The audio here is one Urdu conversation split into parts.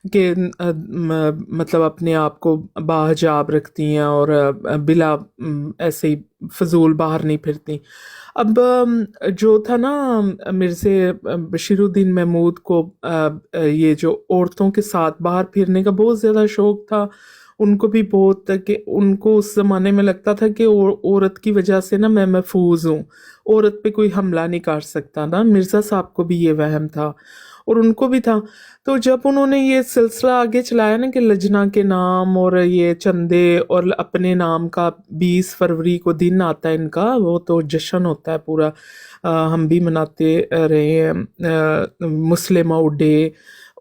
کہ مطلب اپنے آپ کو باحجاب رکھتی ہیں اور بلا ایسے ہی فضول باہر نہیں پھرتی. اب جو تھا نا مرزا بشیر الدین محمود کو یہ جو عورتوں کے ساتھ باہر پھرنے کا بہت زیادہ شوق تھا. ان کو بھی بہت کہ ان کو اس زمانے میں لگتا تھا کہ عورت کی وجہ سے نا میں محفوظ ہوں، عورت پہ کوئی حملہ نہیں کر سکتا نا. مرزا صاحب کو بھی یہ وہم تھا اور ان کو بھی تھا. تو جب انہوں نے یہ سلسلہ آگے چلایا نا کہ لجنا کے نام اور یہ چندے اور اپنے نام کا 20 فروری کو دن آتا ہے ان کا، وہ تو جشن ہوتا ہے پورا، ہم بھی مناتے رہے ہیں مسلمہ ڈے.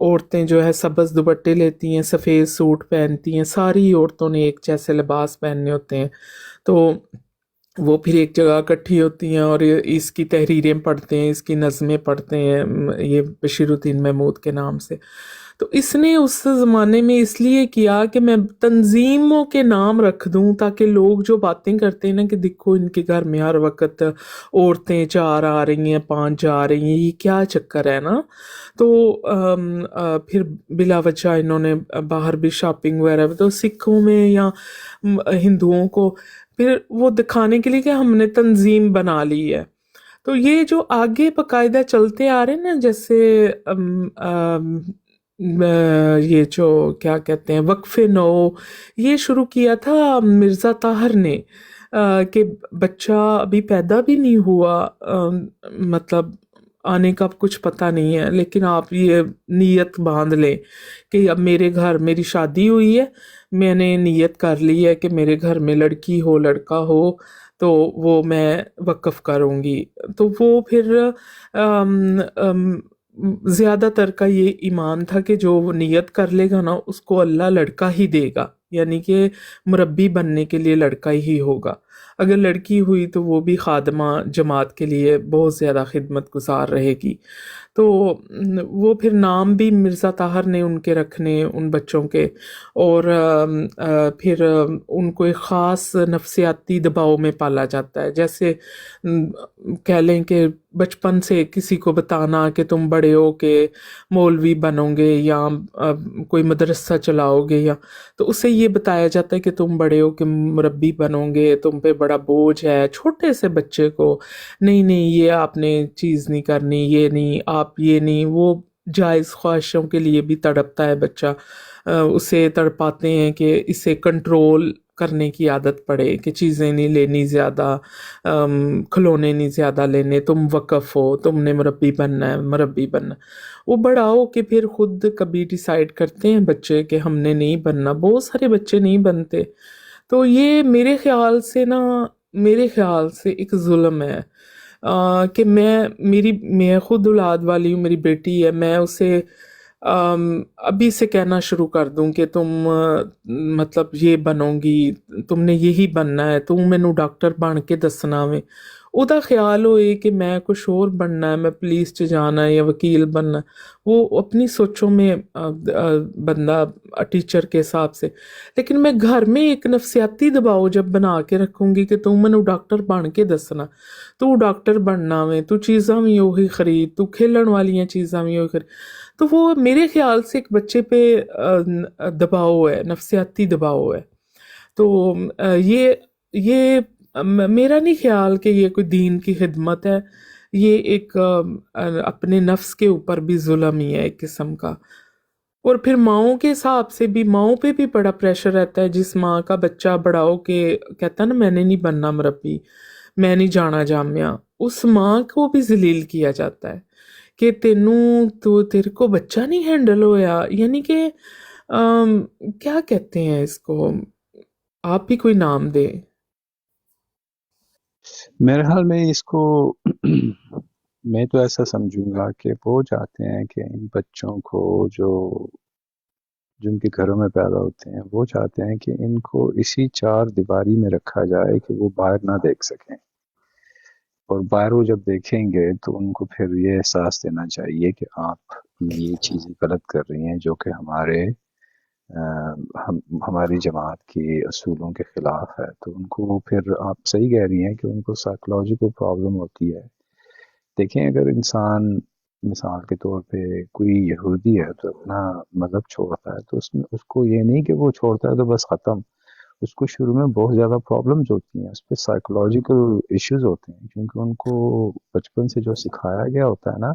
عورتیں جو ہے سبز دوپٹے لیتی ہیں، سفید سوٹ پہنتی ہیں، ساری عورتوں نے ایک جیسے لباس پہننے ہوتے ہیں. تو وہ پھر ایک جگہ اکٹھی ہوتی ہیں اور اس کی تحریریں پڑھتے ہیں، اس کی نظمیں پڑھتے ہیں یہ بشیر الدین محمود کے نام سے. تو اس نے اس زمانے میں اس لیے کیا کہ میں تنظیموں کے نام رکھ دوں تاکہ لوگ جو باتیں کرتے ہیں نا کہ دیکھو ان کے گھر میں ہر وقت عورتیں 4 آ رہی ہیں، 5 جا رہی ہیں، یہ کیا چکر ہے نا. تو پھر بلا وجہ انہوں نے باہر بھی شاپنگ وغیرہ، تو سکھوں میں یا ہندوؤں کو پھر وہ دکھانے کے لیے کہ ہم نے تنظیم بنا لی ہے. تو یہ جو آگے باقاعدہ چلتے آ رہے ہیں نا، جیسے یہ جو کیا کہتے ہیں وقف نو، یہ شروع کیا تھا مرزا طاہر نے کہ بچہ ابھی پیدا بھی نہیں ہوا، مطلب آنے کا کچھ پتہ نہیں ہے، لیکن آپ یہ نیت باندھ لیں کہ اب میرے گھر میری شادی ہوئی ہے، میں نے نیت کر لی ہے کہ میرے گھر میں لڑکی ہو لڑکا ہو تو وہ میں وقف کروں گی. تو وہ پھر زیادہ تر کا یہ ایمان تھا کہ جو وہ نیت کر لے گا نا اس کو اللہ لڑکا ہی دے گا، یعنی کہ مربی بننے کے لیے لڑکا ہی ہوگا. اگر لڑکی ہوئی تو وہ بھی خادمہ جماعت کے لیے بہت زیادہ خدمت گزار رہے گی. تو وہ پھر نام بھی مرزا طاہر نے ان کے رکھنے ان بچوں کے، اور پھر ان کو ایک خاص نفسیاتی دباؤ میں پالا جاتا ہے. جیسے کہہ لیں کہ بچپن سے کسی کو بتانا کہ تم بڑے ہو کے مولوی بنو گے یا کوئی مدرسہ چلاؤ گے، یا تو اسے یہ بتایا جاتا ہے کہ تم بڑے ہو کہ مربی بنو گے، تم پہ بڑا بوجھ ہے. چھوٹے سے بچے کو نہیں نہیں یہ آپ نے چیز نہیں کرنی، یہ نہیں آپ یہ نہیں، وہ جائز خواہشوں کے لیے بھی تڑپتا ہے بچہ. اسے تڑپاتے ہیں کہ اسے کنٹرول کرنے کی عادت پڑے کہ چیزیں نہیں لینی زیادہ، کھلونے نہیں زیادہ لینے، تم وقف ہو، تم نے مربی بننا ہے مربی بننا. وہ بڑا ہو کہ پھر خود کبھی ڈیسائیڈ کرتے ہیں بچے کہ ہم نے نہیں بننا. بہت سارے بچے نہیں بنتے. تو یہ میرے خیال سے نا، میرے خیال سے ایک ظلم ہے کہ میں خود اولاد والی ہوں، میری بیٹی ہے، میں اسے ابھی سے کہنا شروع کر دوں کہ تم مطلب یہ بنو گی، تم نے یہی بننا ہے، تم مینوں ڈاکٹر بن کے دسنا وے. ਉਹਦਾ خیال ہوئے کہ میں کچھ اور بننا ہے، میں پولیس چ جانا ہے یا وکیل بننا ہے. وہ اپنی سوچوں میں بندہ ٹیچر کے حساب سے. لیکن میں گھر میں ایک نفسیاتی دباؤ جب بنا کے رکھوں گی کہ تم مینوں ڈاکٹر بن کے دسنا، تو ڈاکٹر بننا وے، تو چیزاں بھی وہی خرید، تو کھیلن والیاں چیزاں بھی وہی خرید. تو وہ میرے خیال سے ایک بچے پہ دباؤ ہے، نفسیاتی دباؤ ہے. تو یہ میرا نہیں خیال کہ یہ کوئی دین کی خدمت ہے، یہ ایک اپنے نفس کے اوپر بھی ظلم ہی ہے ایک قسم کا. اور پھر ماؤں کے حساب سے بھی ماؤں پہ بھی بڑا پریشر رہتا ہے. جس ماں کا بچہ بڑا ہو کے کہتا ہے نا میں نے نہیں بننا مربی، میں نہیں جانا جامعہ، اس ماں کو بھی ذلیل کیا جاتا ہے کہ تیرے کو بچہ نہیں ہینڈل ہویا. یعنی کہ کیا کہتے ہیں اس کو، آپ بھی کوئی نام دے. میرے حال میں اس کو میں تو ایسا سمجھوں گا کہ وہ چاہتے ہیں کہ ان بچوں کو جن کے گھروں میں پیدا ہوتے ہیں، وہ چاہتے ہیں کہ ان کو اسی 4 دیواری میں رکھا جائے کہ وہ باہر نہ دیکھ سکیں، اور باہر وہ جب دیکھیں گے تو ان کو پھر یہ احساس دینا چاہیے کہ آپ یہ چیزیں غلط کر رہی ہیں جو کہ ہماری جماعت کی اصولوں کے خلاف ہے. تو ان کو پھر آپ صحیح کہہ رہی ہیں کہ ان کو سائیکولوجیکل پرابلم ہوتی ہے. دیکھیں اگر انسان مثال کے طور پہ کوئی یہودی ہے تو اپنا مذہب چھوڑتا ہے، تو اس کو یہ نہیں کہ وہ چھوڑتا ہے تو بس ختم، اس کو شروع میں بہت زیادہ پرابلمز ہوتی ہیں، اس پہ سائیکولوجیکل ایشوز ہوتے ہیں، کیونکہ ان کو بچپن سے جو سکھایا گیا ہوتا ہے نا،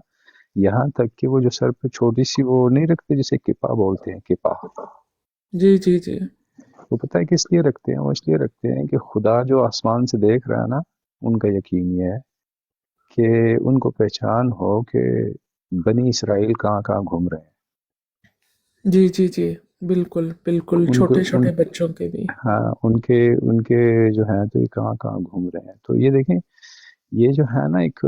یہاں تک کہ وہ جو سر پہ چھوٹی سی وہ نہیں رکھتے جسے کپا بولتے ہیں، کپا، جی جی جی وہ پتہ ہے کس لیے رکھتے ہیں؟ وہ اس لیے رکھتے ہیں کہ خدا جو آسمان سے دیکھ رہا ہے نا، ان کا یقین یہ ہے کہ ان کو پہچان ہو کہ بنی اسرائیل کہاں کہاں گھوم رہے ہیں، جی جی جی بالکل بالکل، ان کو چھوٹے ان چھوٹے بچوں کے بھی۔ ہاں ان کے جو ہیں تو یہ کہاں کہاں گھوم رہے ہیں، تو یہ دیکھیں، یہ جو ہے نا ایک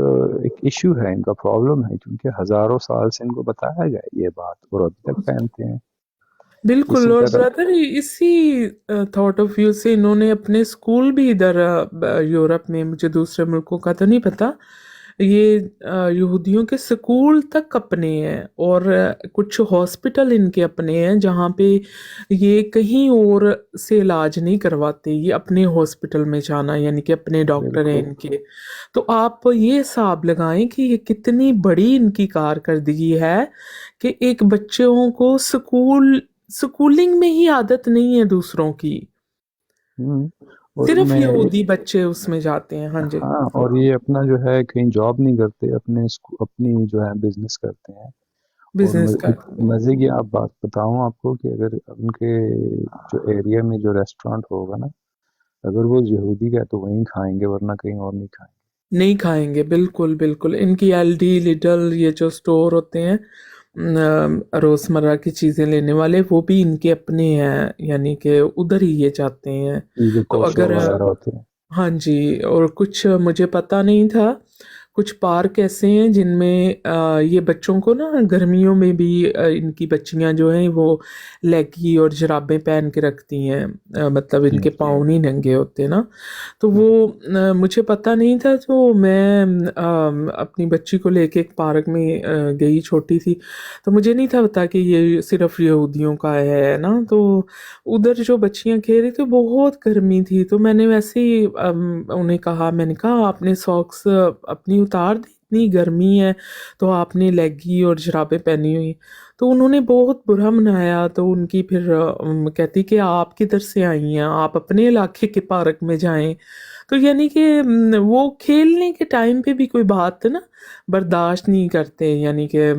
ایشو ہے، ان کا پرابلم ہے، کیونکہ ہزاروں سال سے ان کو بتایا گیا ہے یہ بات، اور ابھی تک پہنتے ہیں بالکل، اسی اور طرح۔ برادر اسی تھاٹ آف ویو سے انہوں نے اپنے اسکول بھی ادھر یورپ میں، مجھے دوسرے ملکوں کا تو نہیں پتا، یہ یہودیوں کے سکول تک اپنے ہیں، اور کچھ ہاسپٹل ان کے اپنے ہیں جہاں پہ یہ کہیں اور سے علاج نہیں کرواتے، یہ اپنے ہاسپٹل میں جانا، یعنی کہ اپنے ڈاکٹر ہیں بالکل ان کے۔ تو آپ یہ حساب لگائیں کہ یہ کتنی بڑی ان کی کارکردگی ہے کہ ایک بچوں کو سکولنگ میں ہی عادت نہیں ہے دوسروں کی، ہوں، اور صرف میں یہودی بچے اس میں جاتے ہیں۔ ہاں جی، ہاں، اور یہ اپنا جو ہے کہیں جاب نہیں کرتے، اپنی جو ہے بزنس کرتے ہیں، اور بزنس کرتے ہیں۔ مزے کی آپ بات بتاؤں آپ کو کہ اگر ان کے جو ایریا میں جو ریسٹورانٹ ہوگا نا، اگر وہ یہودی کا ہے تو وہیں کھائیں گے، ورنہ کہیں اور نہیں کھائیں نہیں کھائیں گے، بالکل بالکل، ان کی ایل ڈی لٹل یہ جو سٹور ہوتے ہیں روزمرہ کی چیزیں لینے والے، وہ بھی ان کے اپنے ہیں، یعنی کہ ادھر ہی یہ جاتے ہیں۔ گے، یہ جو تو کوشر اگر وغیرہ ہوتے ہیں۔ ہاں جی، اور کچھ مجھے پتا نہیں تھا، کچھ پارک ایسے ہیں جن میں یہ بچوں کو نا گرمیوں میں بھی ان کی بچیاں جو ہیں وہ لیگی اور جرابیں پہن کے رکھتی ہیں، مطلب ان جی کے پاؤں نہیں ننگے ہوتے نا، تو وہ مجھے پتا نہیں تھا، تو میں اپنی بچی کو لے کے ایک پارک میں گئی، چھوٹی تھی، تو مجھے نہیں تھا پتا کہ یہ صرف یہودیوں کا ہے نا، تو ادھر جو بچیاں کھیل رہی تھی بہت گرمی تھی، تو میں نے ویسے ہی انہیں کہا، میں نے کہا آپ نے ساکس اپنی اتار دی، اتنی گرمی ہے تو آپ نے لیگی اور جرابیں پہنی ہوئی، تو انہوں نے بہت برا منایا، تو ان کی پھر کہتی کہ آپ کدھر سے آئی ہیں، آپ اپنے علاقے کے پارک میں جائیں، تو یعنی کہ وہ کھیلنے کے ٹائم پہ بھی کوئی بات نا برداشت نہیں کرتے، یعنی کہ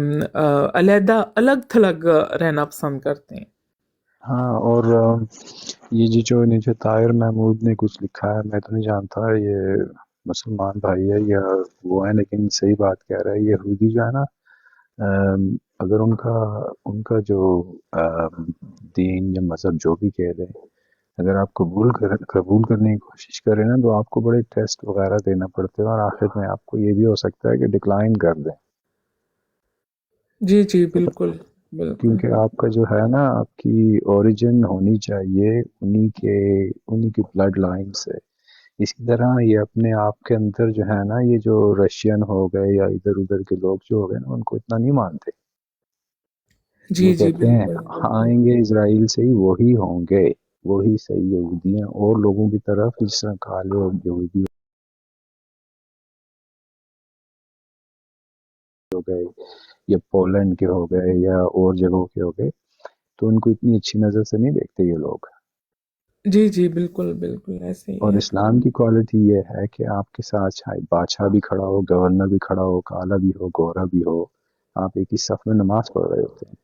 علیحدہ الگ تھلگ رہنا پسند کرتے ہیں۔ ہاں، اور یہ جو نیچے طاہر محمود نے کچھ لکھا ہے، میں تو نہیں جانتا یہ مسلمان بھائی ہے یا وہ ہے، لیکن صحیح بات کہہ رہا ہے، یہودی جو ہے نا، اگر ان کا جو دین یا مذہب جو بھی کہہ دیں، اگر آپ قبول کرنے کی کوشش کریں نا، تو آپ کو بڑے ٹیسٹ وغیرہ دینا پڑتے ہیں، اور آخر میں آپ کو یہ بھی ہو سکتا ہے کہ ڈکلائن کر دیں، جی جی بالکل بالکل۔ کیونکہ آپ کا جو ہے نا، آپ کی اوریجن ہونی چاہیے انہی کی بلڈ لائن سے، اسی طرح یہ اپنے آپ کے اندر جو ہے نا، یہ جو رشین ہو گئے یا ادھر ادھر کے لوگ جو ہو گئے نا، ان کو اتنا نہیں مانتے، جی وہ جی کہتے ہیں بالکل بالکل۔ آئیں گے اسرائیل سے ہی وہی ہوں گے، وہی صحیح یہودی ہیں، اور لوگوں کی طرف جس طرح کالے اور یہودی ہو گئے یا پولینڈ کے ہو گئے یا اور جگہوں کے ہو گئے، تو ان کو اتنی اچھی نظر سے نہیں دیکھتے یہ لوگ۔ جی جی بالکل بالکل ایسے ہی اور ہے۔ اسلام کی کوالٹی یہ ہے کہ آپ کے ساتھ چاہے بادشاہ بھی کھڑا ہو، گورنر بھی کھڑا ہو، کالا بھی ہو، گورا بھی ہو، آپ ایک ہی صف میں نماز پڑھ رہے ہوتے ہیں۔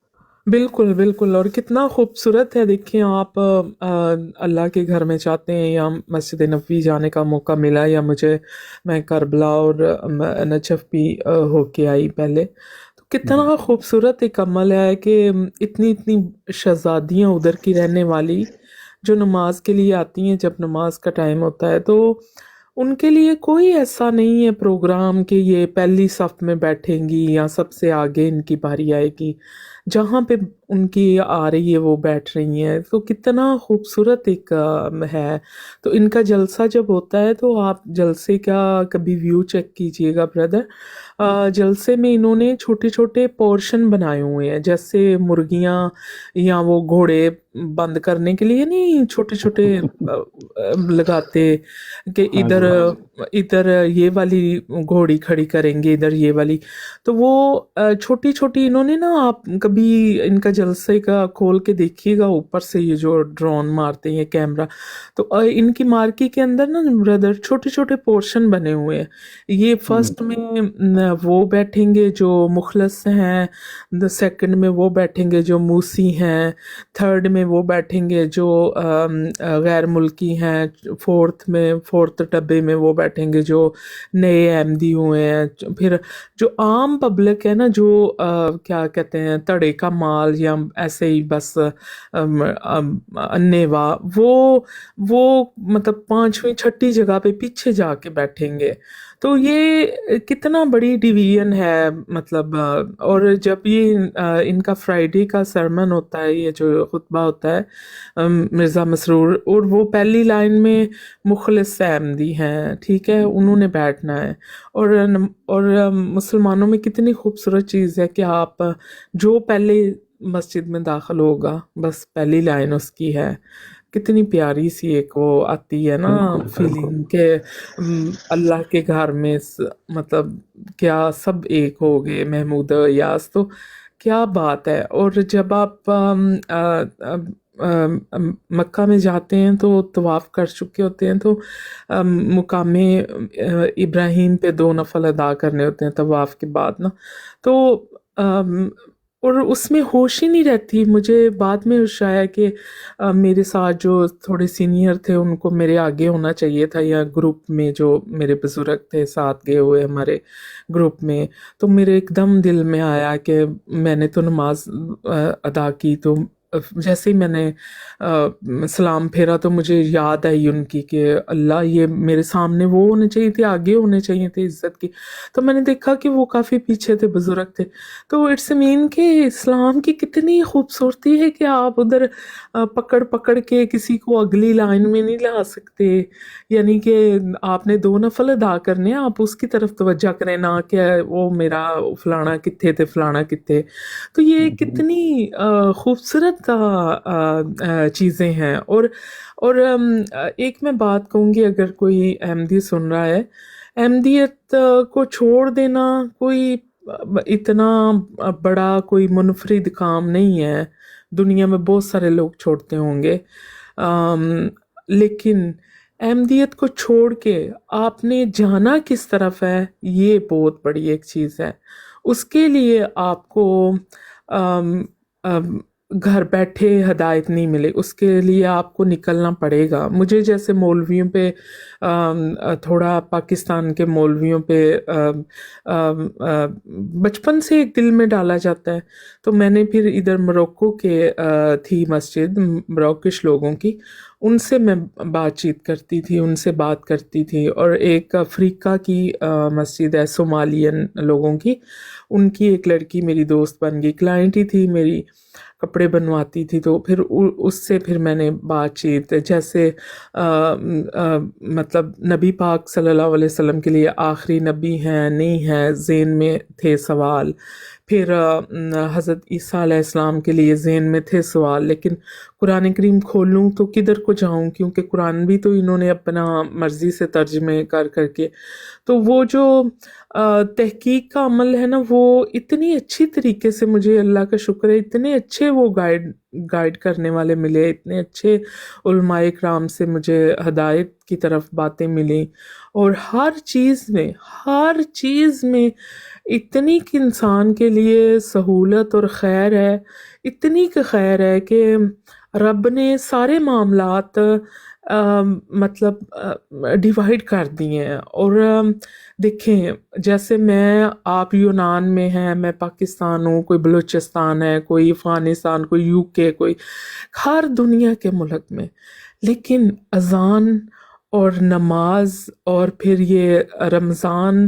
بالکل بالکل، اور کتنا خوبصورت ہے، دیکھیں آپ اللہ کے گھر میں جاتے ہیں یا مسجد نبوی جانے کا موقع ملا، یا میں کربلا اور نجف بھی ہو کے آئی پہلے، تو کتنا خوبصورت ایک عمل ہے کہ اتنی اتنی شہزادیاں ادھر کی رہنے والی جو نماز کے لیے آتی ہیں، جب نماز کا ٹائم ہوتا ہے تو ان کے لیے کوئی ایسا نہیں ہے پروگرام کہ یہ پہلی صف میں بیٹھیں گی یا سب سے آگے ان کی باری آئے گی، جہاں پہ ان کی آ رہی ہے، وہ بیٹھ رہی ہیں، تو کتنا خوبصورت ایک ہے. تو ان کا جلسہ جب ہوتا ہے تو آپ جلسے کا کبھی ویو چیک کیجئے گا بردر. جلسے میں انہوں نے چھوٹے چھوٹے پورشن بنائے ہوئے ہیں، جیسے مرغیاں یا وہ گھوڑے بند کرنے کے لیے نہیں چھوٹے چھوٹے لگاتے کہ ہاں ادھر جی، ادھر یہ والی گھوڑی کھڑی کریں گے، ادھر یہ والی. تو وہ چھوٹی چھوٹی انہوں نے نا، آپ کبھی ان کا جلسے کا کھول کے دیکھیے گا اوپر سے، یہ جو ڈرون مارتے ہیں کیمرہ، تو ان کی مارکی کے اندر نا بردر چھوٹے چھوٹے پورشن بنے ہوئے ہیں. یہ فرسٹ میں وہ بیٹھیں گے جو مخلص ہیں، سیکنڈ میں وہ بیٹھیں گے جو موسی ہیں، تھرڈ میں وہ بیٹھیں گے جو غیر ملکی ہیں، فورتھ ڈبے میں وہ بیٹھیں گے جو نئے احمدی ہوئے ہیں. پھر جو عام پبلک ہے نا، جو کیا کہتے ہیں تڑے کا مال یا ایسے ہی بس انیوا، وہ مطلب پانچویں چھٹی جگہ پہ پیچھے جا کے بیٹھیں گے. تو یہ کتنا بڑی ڈویژن ہے مطلب. اور جب یہ ان کا فرائیڈے کا سرمن ہوتا ہے، یہ جو خطبہ ہوتا ہے مرزا مسرور، اور وہ پہلی لائن میں مخلص احمدی ہیں، ٹھیک ہے، انہوں نے بیٹھنا ہے. اور مسلمانوں میں کتنی خوبصورت چیز ہے کہ آپ جو پہلے مسجد میں داخل ہوگا بس پہلی لائن اس کی ہے. کتنی پیاری سی ایک وہ آتی ہے نا بالکل بالکل. فیلنگ کہ اللہ کے گھر میں مطلب کیا سب ایک ہو گئے، محمود یاس، تو کیا بات ہے. اور جب آپ مکہ میں جاتے ہیں تو طواف کر چکے ہوتے ہیں، تو مقام ابراہیم پہ 2 نفل ادا کرنے ہوتے ہیں طواف کے بعد نا. تو اور اس میں ہوش ہی نہیں رہتی. مجھے بعد میں ہوش آیا کہ میرے ساتھ جو تھوڑے سینئر تھے ان کو میرے آگے ہونا چاہیے تھا، یا گروپ میں جو میرے بزرگ تھے ساتھ گئے ہوئے ہمارے گروپ میں. تو میرے ایک دم دل میں آیا کہ میں نے تو نماز ادا کی، تو جیسے ہی میں نے سلام پھیرا تو مجھے یاد آئی ان کی کہ اللہ، یہ میرے سامنے وہ ہونے چاہیے تھے، آگے ہونے چاہیے تھے عزت کی. تو میں نے دیکھا کہ وہ کافی پیچھے تھے، بزرگ تھے. تو اٹس مین کہ اسلام کی کتنی خوبصورتی ہے کہ آپ ادھر پکڑ پکڑ کے کسی کو اگلی لائن میں نہیں لا سکتے. یعنی کہ آپ نے 2 نفل ادا کرنے ہیں، آپ اس کی طرف توجہ کریں، نہ کہ وہ میرا فلانا کتنے تھے فلانا کتنے. تو یہ کتنی خوبصورت چیزیں ہیں. اور ایک میں بات کہوں گی، اگر کوئی احمدی سن رہا ہے، احمدیت کو چھوڑ دینا کوئی اتنا بڑا کوئی منفرد کام نہیں ہے. دنیا میں بہت سارے لوگ چھوڑتے ہوں گے، لیکن احمدیت کو چھوڑ کے آپ نے جانا کس طرف ہے، یہ بہت بڑی ایک چیز ہے. اس کے لیے آپ کو گھر بیٹھے ہدایت نہیں ملے، اس کے لیے آپ کو نکلنا پڑے گا. مجھے جیسے مولویوں پہ تھوڑا پاکستان کے مولویوں پہ بچپن سے ایک دل میں ڈالا جاتا ہے. تو میں نے پھر ادھر موروکو کے تھی مسجد، مروکش لوگوں کی، ان سے میں بات چیت کرتی تھی، ان سے بات کرتی تھی. اور ایک افریقہ کی مسجد ہے صومالین لوگوں کی، ان کی ایک لڑکی میری دوست بن گئی، کلائنٹ ہی تھی میری، کپڑے بنواتی تھی. تو پھر اس سے پھر میں نے بات چیت، جیسے مطلب نبی پاک صلی اللہ علیہ وسلم کے لیے آخری نبی ہیں نہیں ہیں، ذہن میں تھے سوال. پھر حضرت عیسیٰ علیہ السلام کے لیے ذہن میں تھے سوال، لیکن قرآن کریم کھولوں تو کدھر کو جاؤں، کیونکہ قرآن بھی تو انہوں نے اپنا مرضی سے ترجمے کر کر کے. تو وہ جو تحقیق کا عمل ہے نا، وہ اتنی اچھی طریقے سے، مجھے اللہ کا شکر ہے، اتنے اچھے وہ گائیڈ کرنے والے ملے، اتنے اچھے علماء کرام سے مجھے ہدایت کی طرف باتیں ملیں. اور ہر چیز میں اتنی کہ انسان کے لیے سہولت اور خیر ہے، اتنی کہ خیر ہے کہ رب نے سارے معاملات مطلب ڈیوائیڈ کر دیے ہیں. اور دیکھیں، جیسے آپ یونان میں ہیں، میں پاکستان ہوں، کوئی بلوچستان ہے، کوئی افغانستان، کوئی UK، کوئی ہر دنیا کے ملک میں، لیکن اذان اور نماز اور پھر یہ رمضان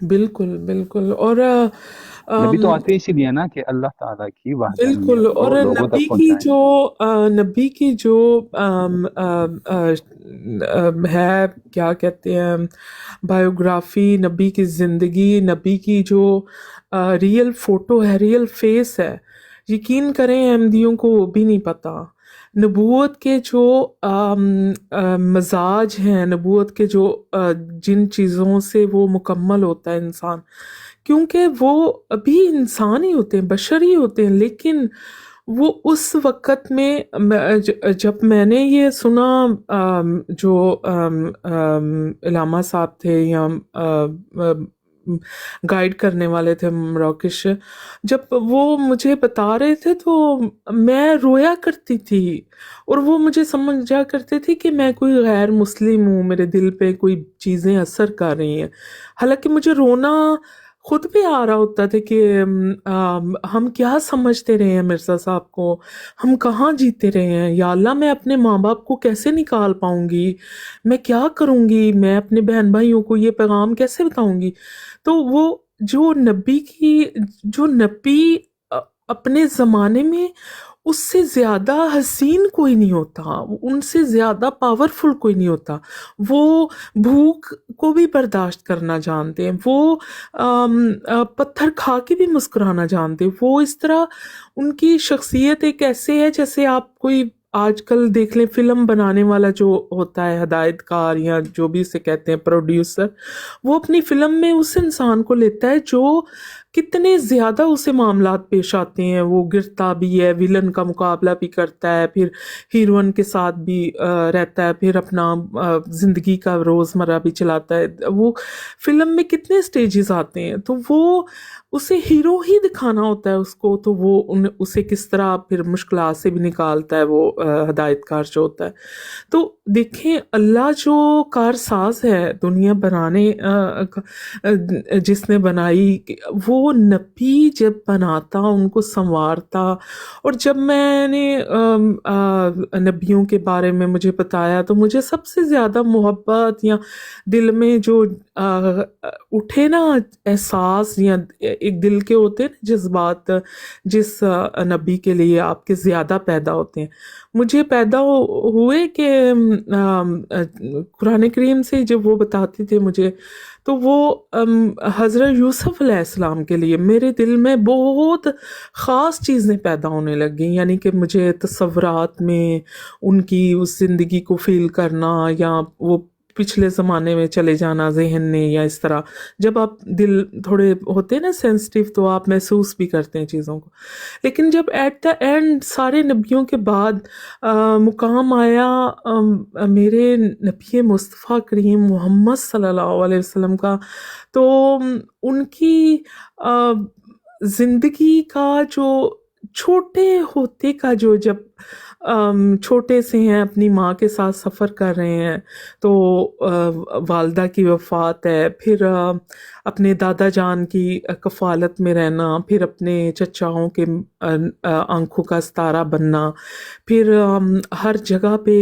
بالکل بالکل. اور نبی تو آم، آتے اسی لیے نا کہ اللہ تعالیٰ کی بالکل. وحدانیت اور کو لوگوں تک پہنچائیں. نبی کی جو ہے، کیا کہتے ہیں، بایوگرافی، نبی کی زندگی، نبی کی جو ریئل فوٹو ہے، ریئل فیس ہے، یقین کریں احمدیوں کو وہ بھی نہیں پتا. نبوت کے جو مزاج ہیں، نبوت کے جو جن چیزوں سے وہ مکمل ہوتا ہے انسان، کیونکہ وہ ابھی انسان ہی ہوتے ہیں، بشر ہی ہوتے ہیں، لیکن وہ اس وقت میں جب میں نے یہ سنا، جو علامہ صاحب تھے یا گائیڈ کرنے والے تھے مراکش، جب وہ مجھے بتا رہے تھے تو میں رویا کرتی تھی، اور وہ مجھے سمجھا کرتے تھے کہ میں کوئی غیر مسلم ہوں، میرے دل پہ کوئی چیزیں اثر کر رہی ہیں. حالانکہ مجھے رونا خود بھی آ رہا ہوتا تھا کہ ہم کیا سمجھتے رہے ہیں مرزا صاحب کو، ہم کہاں جیتے رہے ہیں، یا اللہ میں اپنے ماں باپ کو کیسے نکال پاؤں گی، میں کیا کروں گی، میں اپنے بہن بھائیوں کو یہ پیغام کیسے بتاؤں گی. تو وہ جو نبی اپنے زمانے میں، اس سے زیادہ حسین کوئی نہیں ہوتا، ان سے زیادہ پاورفل کوئی نہیں ہوتا. وہ بھوک کو بھی برداشت کرنا جانتے ہیں، وہ پتھر کھا کے بھی مسکرانا جانتے ہیں. وہ اس طرح ان کی شخصیت ایک ایسے ہے جیسے آپ کوئی آج کل دیکھ لیں فلم بنانے والا جو ہوتا ہے، ہدایت کار یا جو بھی اسے کہتے ہیں پروڈیوسر، وہ اپنی فلم میں اس انسان کو لیتا ہے جو کتنے زیادہ اسے معاملات پیش آتے ہیں، وہ گرتا بھی ہے، ویلن کا مقابلہ بھی کرتا ہے، پھر ہیروئن کے ساتھ بھی رہتا ہے، پھر اپنا زندگی کا روزمرہ بھی چلاتا ہے. وہ فلم میں کتنے سٹیجز آتے ہیں، تو وہ اسے ہیرو ہی دکھانا ہوتا ہے اس کو، تو وہ اسے کس طرح پھر مشکلات سے بھی نکالتا ہے وہ ہدایت کار جو ہوتا ہے. تو دیکھیں اللہ جو کارساز ہے دنیا بنانے جس نے بنائی، وہ نبی جب بناتا ان کو سنوارتا. اور جب میں نے نبیوں کے بارے میں مجھے بتایا تو مجھے سب سے زیادہ محبت یا دل میں جو اٹھے نا احساس، یا ایک دل کے ہوتے ہیں نا جذبات، جس نبی کے لیے آپ کے زیادہ پیدا ہوتے ہیں، مجھے پیدا ہوئے کہ قرآن کریم سے جب وہ بتاتے تھے مجھے، تو وہ حضرت یوسف علیہ السلام کے لیے میرے دل میں بہت خاص چیزیں پیدا ہونے لگ گئیں. یعنی کہ مجھے تصورات میں ان کی اس زندگی کو فیل کرنا، یا وہ پچھلے زمانے میں چلے جانا ذہن میں، یا اس طرح جب آپ دل تھوڑے ہوتے ہیں نا سینسٹیو، تو آپ محسوس بھی کرتے ہیں چیزوں کو. لیکن جب ایٹ دا اینڈ سارے نبیوں کے بعد مقام آیا میرے نبی مصطفیٰ کریم محمد صلی اللہ علیہ وسلم کا، تو ان کی زندگی کا جو چھوٹے ہوتے کا جو، جب چھوٹے سے ہیں اپنی ماں کے ساتھ سفر کر رہے ہیں، تو والدہ کی وفات ہے، پھر اپنے دادا جان کی کفالت میں رہنا، پھر اپنے چچاؤں کے آنکھوں کا ستارہ بننا، پھر ہر جگہ پہ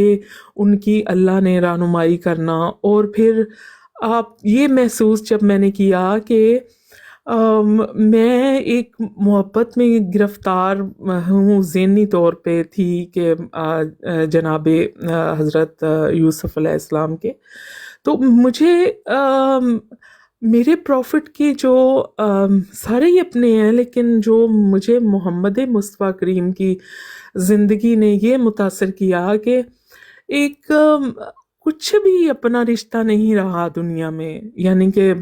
ان کی اللہ نے رہنمائی کرنا. اور پھر آپ یہ محسوس جب میں نے کیا کہ میں ایک محبت میں گرفتار ہوں، ذہنی طور پہ تھی کہ جناب حضرت یوسف علیہ السلام کے، تو مجھے میرے پروفٹ کی جو سارے ہی اپنے ہیں، لیکن جو مجھے محمد مصطفیٰ کریم کی زندگی نے یہ متاثر کیا کہ ایک کچھ بھی اپنا رشتہ نہیں رہا دنیا میں. یعنی کہ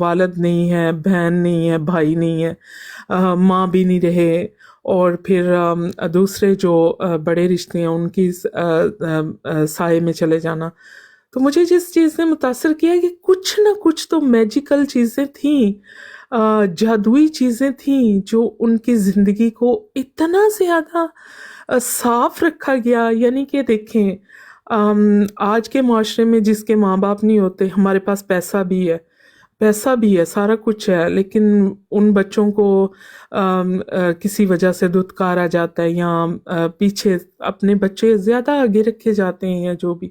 والد نہیں ہے، بہن نہیں ہے، بھائی نہیں ہے، ماں بھی نہیں رہے، اور پھر دوسرے جو بڑے رشتے ہیں ان کی سائے میں چلے جانا. تو مجھے جس چیز نے متاثر کیا کہ کچھ نہ کچھ تو میجیکل چیزیں تھیں، جادوئی چیزیں تھیں، جو ان کی زندگی کو اتنا زیادہ صاف رکھا گیا. یعنی کہ دیکھیں آج کے معاشرے میں جس کے ماں باپ نہیں ہوتے، ہمارے پاس پیسہ بھی ہے، سارا کچھ ہے، لیکن ان بچوں کو کسی وجہ سے دھتکارا جاتا ہے، یا پیچھے اپنے بچے زیادہ آگے رکھے جاتے ہیں، یا جو بھی.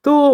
تو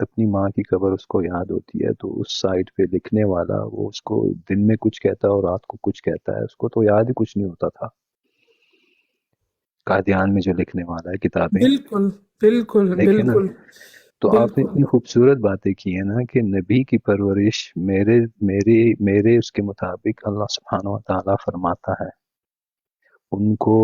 اپنی ماں کی قبر اس کو یاد ہوتی ہے تو اس سائٹ پہ لکھنے والا وہ اس کو دن میں کچھ کہتا ہے اور رات کو کچھ کہتا ہے، اس کو تو یاد ہی کچھ نہیں ہوتا تھا، قادیان میں جو لکھنے والا ہے کتابیں. بالکل بالکل دیکھیں نا، بالکل تو آپ نے بالکل اتنی خوبصورت باتیں کی ہیں نا کہ نبی کی پرورش میرے اس کے مطابق اللہ سبحانہ و تعالیٰ فرماتا ہے ان کو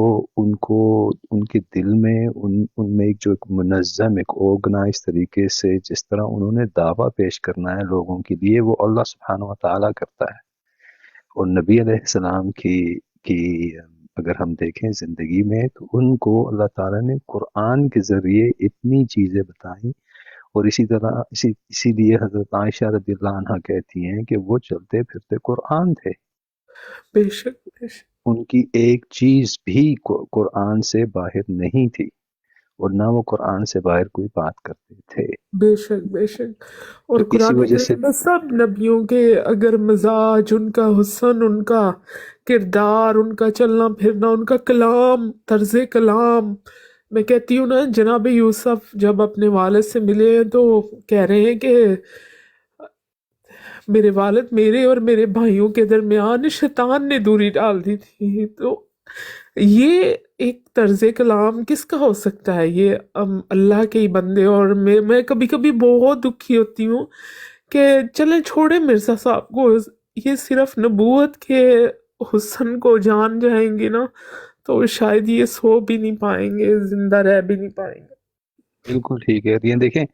ان کے دل میں ان میں ایک جو ایک منظم ایک آرگنائز طریقے سے جس طرح انہوں نے دعویٰ پیش کرنا ہے لوگوں کے لیے، وہ اللہ سبحانہ و تعالیٰ کرتا ہے. اور نبی علیہ السلام کی اگر ہم دیکھیں زندگی میں تو ان کو اللہ تعالیٰ نے قرآن کے ذریعے اتنی چیزیں بتائیں، اور اسی طرح اسی لیے حضرت عائشہ رضی اللہ عنہا کہتی ہیں کہ وہ چلتے پھرتے قرآن تھے، بے شک بے شک ان کی ایک چیز بھی قرآن سے باہر نہیں تھی، اور نہ وہ قرآن سے باہر کوئی بات کرتے تھے. بے شک بے شک. اور تو اسی قرآن وجہ سے کریم میں سب نبیوں کے اگر مزاج، ان کا حسن، ان کا کردار، ان کا چلنا پھرنا، ان کا کلام، طرز کلام، میں کہتی ہوں نا جناب یوسف جب اپنے والد سے ملے ہیں تو کہہ رہے ہیں کہ میرے والد میرے اور میرے بھائیوں کے درمیان شیطان نے دوری ڈال دی تھی. تو یہ ایک طرز کلام کس کا ہو سکتا ہے؟ یہ اللہ کے ہی بندے. اور میں کبھی کبھی بہت دکھی ہوتی ہوں کہ چلیں چھوڑیں مرزا صاحب کو، یہ صرف نبوت کے حسن کو جان جائیں گے نا تو شاید یہ سو بھی نہیں پائیں گے، زندہ رہ بھی نہیں پائیں گے. بالکل ٹھیک ہے. یہ دیکھیں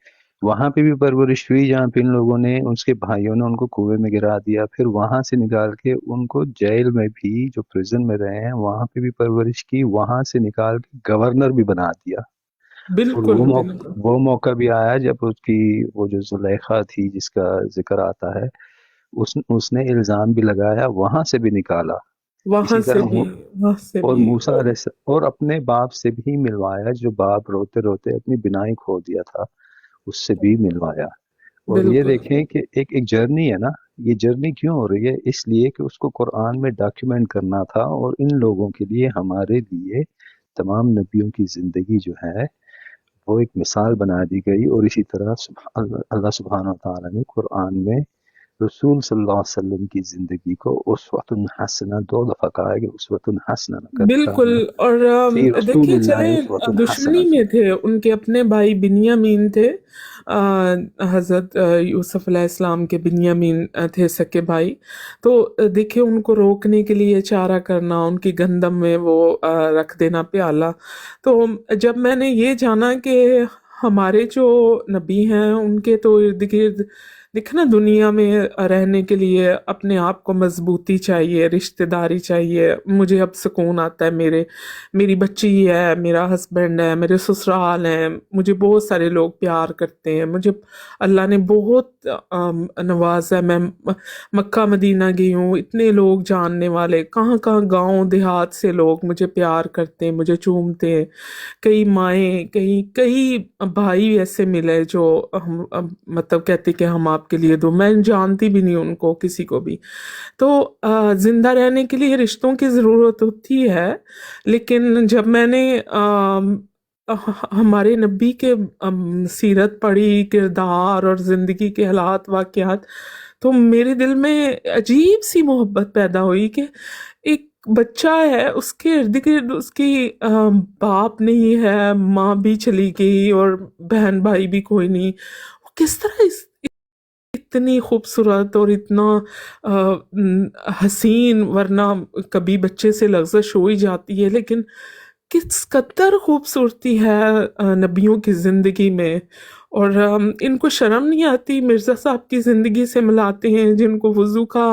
وہاں پہ بھی پرورش ہوئی جہاں پہ ان لوگوں نے، اس کے بھائیوں نے ان کو کنویں میں گرا دیا، پھر وہاں سے نکال کے ان کو جیل میں بھی جو پریزن میں رہے ہیں وہاں پہ بھی پرورش کی، وہاں سے نکال کے گورنر بھی بنا دیا. اور بالکل بالکل وہ موقع بھی آیا جب اس کی وہ جو زلیخا تھی جس کا ذکر آتا ہے، اس نے الزام بھی لگایا، وہاں سے بھی نکالا. وہاں اسی سے طرح بھی وہاں سے اور بھی موسیٰ علیہ السلام اور اپنے باپ سے بھی ملوایا، جو باپ روتے روتے اپنی بینائی کھو دیا تھا اس سے بھی ملوایا. اور یہ بالکل دیکھیں کہ ایک جرنی ہے نا، یہ جرنی کیوں ہو رہی ہے؟ اس لیے کہ اس کو قرآن میں ڈاکیومنٹ کرنا تھا، اور ان لوگوں کے لیے، ہمارے لیے تمام نبیوں کی زندگی جو ہے وہ ایک مثال بنا دی گئی. اور اسی طرح اللہ سبحانہ و تعالیٰ نے قرآن میں رسول صلی اللہ علیہ وسلم کی زندگی کو اسوۃ حسنہ 2 دفعہ کہا ہے کہ اسوۃ حسنہ لقد بالکل. کان اور فی رسول دیکھیے اللہ اسوۃ چلیں حسنہ. دشمنی میں تھے، ان کے اپنے بھائی بنیامین تھے، حضرت یوسف علیہ السلام کے بنیامین تھے سکے بھائی. تو دیکھیں ان کو روکنے کے لیے چارہ کرنا، ان کی گندم میں وہ رکھ دینا پیالہ. تو جب میں نے یہ جانا کہ ہمارے جو نبی ہیں ان کے تو ارد گرد دیکھنا دنیا میں رہنے کے لیے اپنے آپ کو مضبوطی چاہیے، رشتہ داری چاہیے. مجھے اب سکون آتا ہے، میری بچی ہے، میرا ہسبینڈ ہے، میرے سسرال ہیں، مجھے بہت سارے لوگ پیار کرتے ہیں، مجھے اللہ نے بہت نوازا ہے. میں مکہ مدینہ گئی ہوں، اتنے لوگ جاننے والے، کہاں کہاں گاؤں دیہات سے لوگ مجھے پیار کرتے ہیں، مجھے چومتے ہیں. کئی مائیں، کئی بھائی ایسے ملے جو مطلب کہتے کہ ہم آپ کے لیے دو، میں جانتی بھی نہیں ان کو کسی کو بھی. تو زندہ رہنے کے لیے رشتوں کی ضرورت ہوتی ہے. لیکن جب میں نے ہمارے نبی کے سیرت پڑھی، کردار اور زندگی کے حالات واقعات، تو میرے دل میں عجیب سی محبت پیدا ہوئی کہ ایک بچہ ہے، اس کے ارد گرد اس کی باپ نہیں ہے، ماں بھی چلی گئی اور بہن بھائی بھی کوئی نہیں. وہ کس طرح اتنی خوبصورت اور اتنا حسین، ورنہ کبھی بچے سے لغزش ہو ہی جاتی ہے، لیکن کس قدر خوبصورتی ہے نبیوں کی زندگی میں. اور ان کو شرم نہیں آتی، مرزا صاحب کی زندگی سے ملاتے ہیں جن کو وضو کا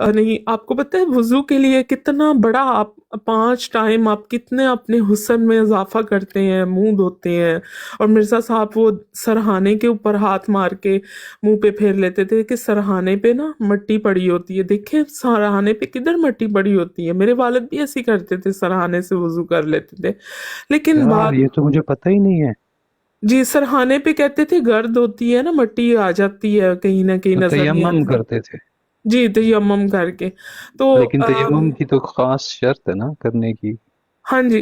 نہیں. آپ کو پتہ ہے وضو کے لیے کتنا بڑا، آپ 5 ٹائم آپ کتنے اپنے حسن میں اضافہ کرتے ہیں، منہ دھوتے ہیں. اور مرزا صاحب وہ سرہانے کے اوپر ہاتھ مار کے منہ پہ پھیر لیتے تھے کہ سرہانے پہ نا مٹی پڑی ہوتی ہے. دیکھیں سرہانے پہ کدھر مٹی پڑی ہوتی ہے، میرے والد بھی ایسے کرتے تھے، سرہانے سے وضو کر لیتے تھے. لیکن یار بات، یہ تو مجھے پتہ ہی نہیں ہے. جی سرہانے پہ کہتے تھے گرد ہوتی ہے نا، مٹی آ جاتی ہے، کہیں نہ کہیں تو نظر نہیں تیمم آتی. کرتے تھے، جی تیمم کر کے. تو لیکن تیمم کی تو خاص شرط ہے نا کرنے کی. ہاں جی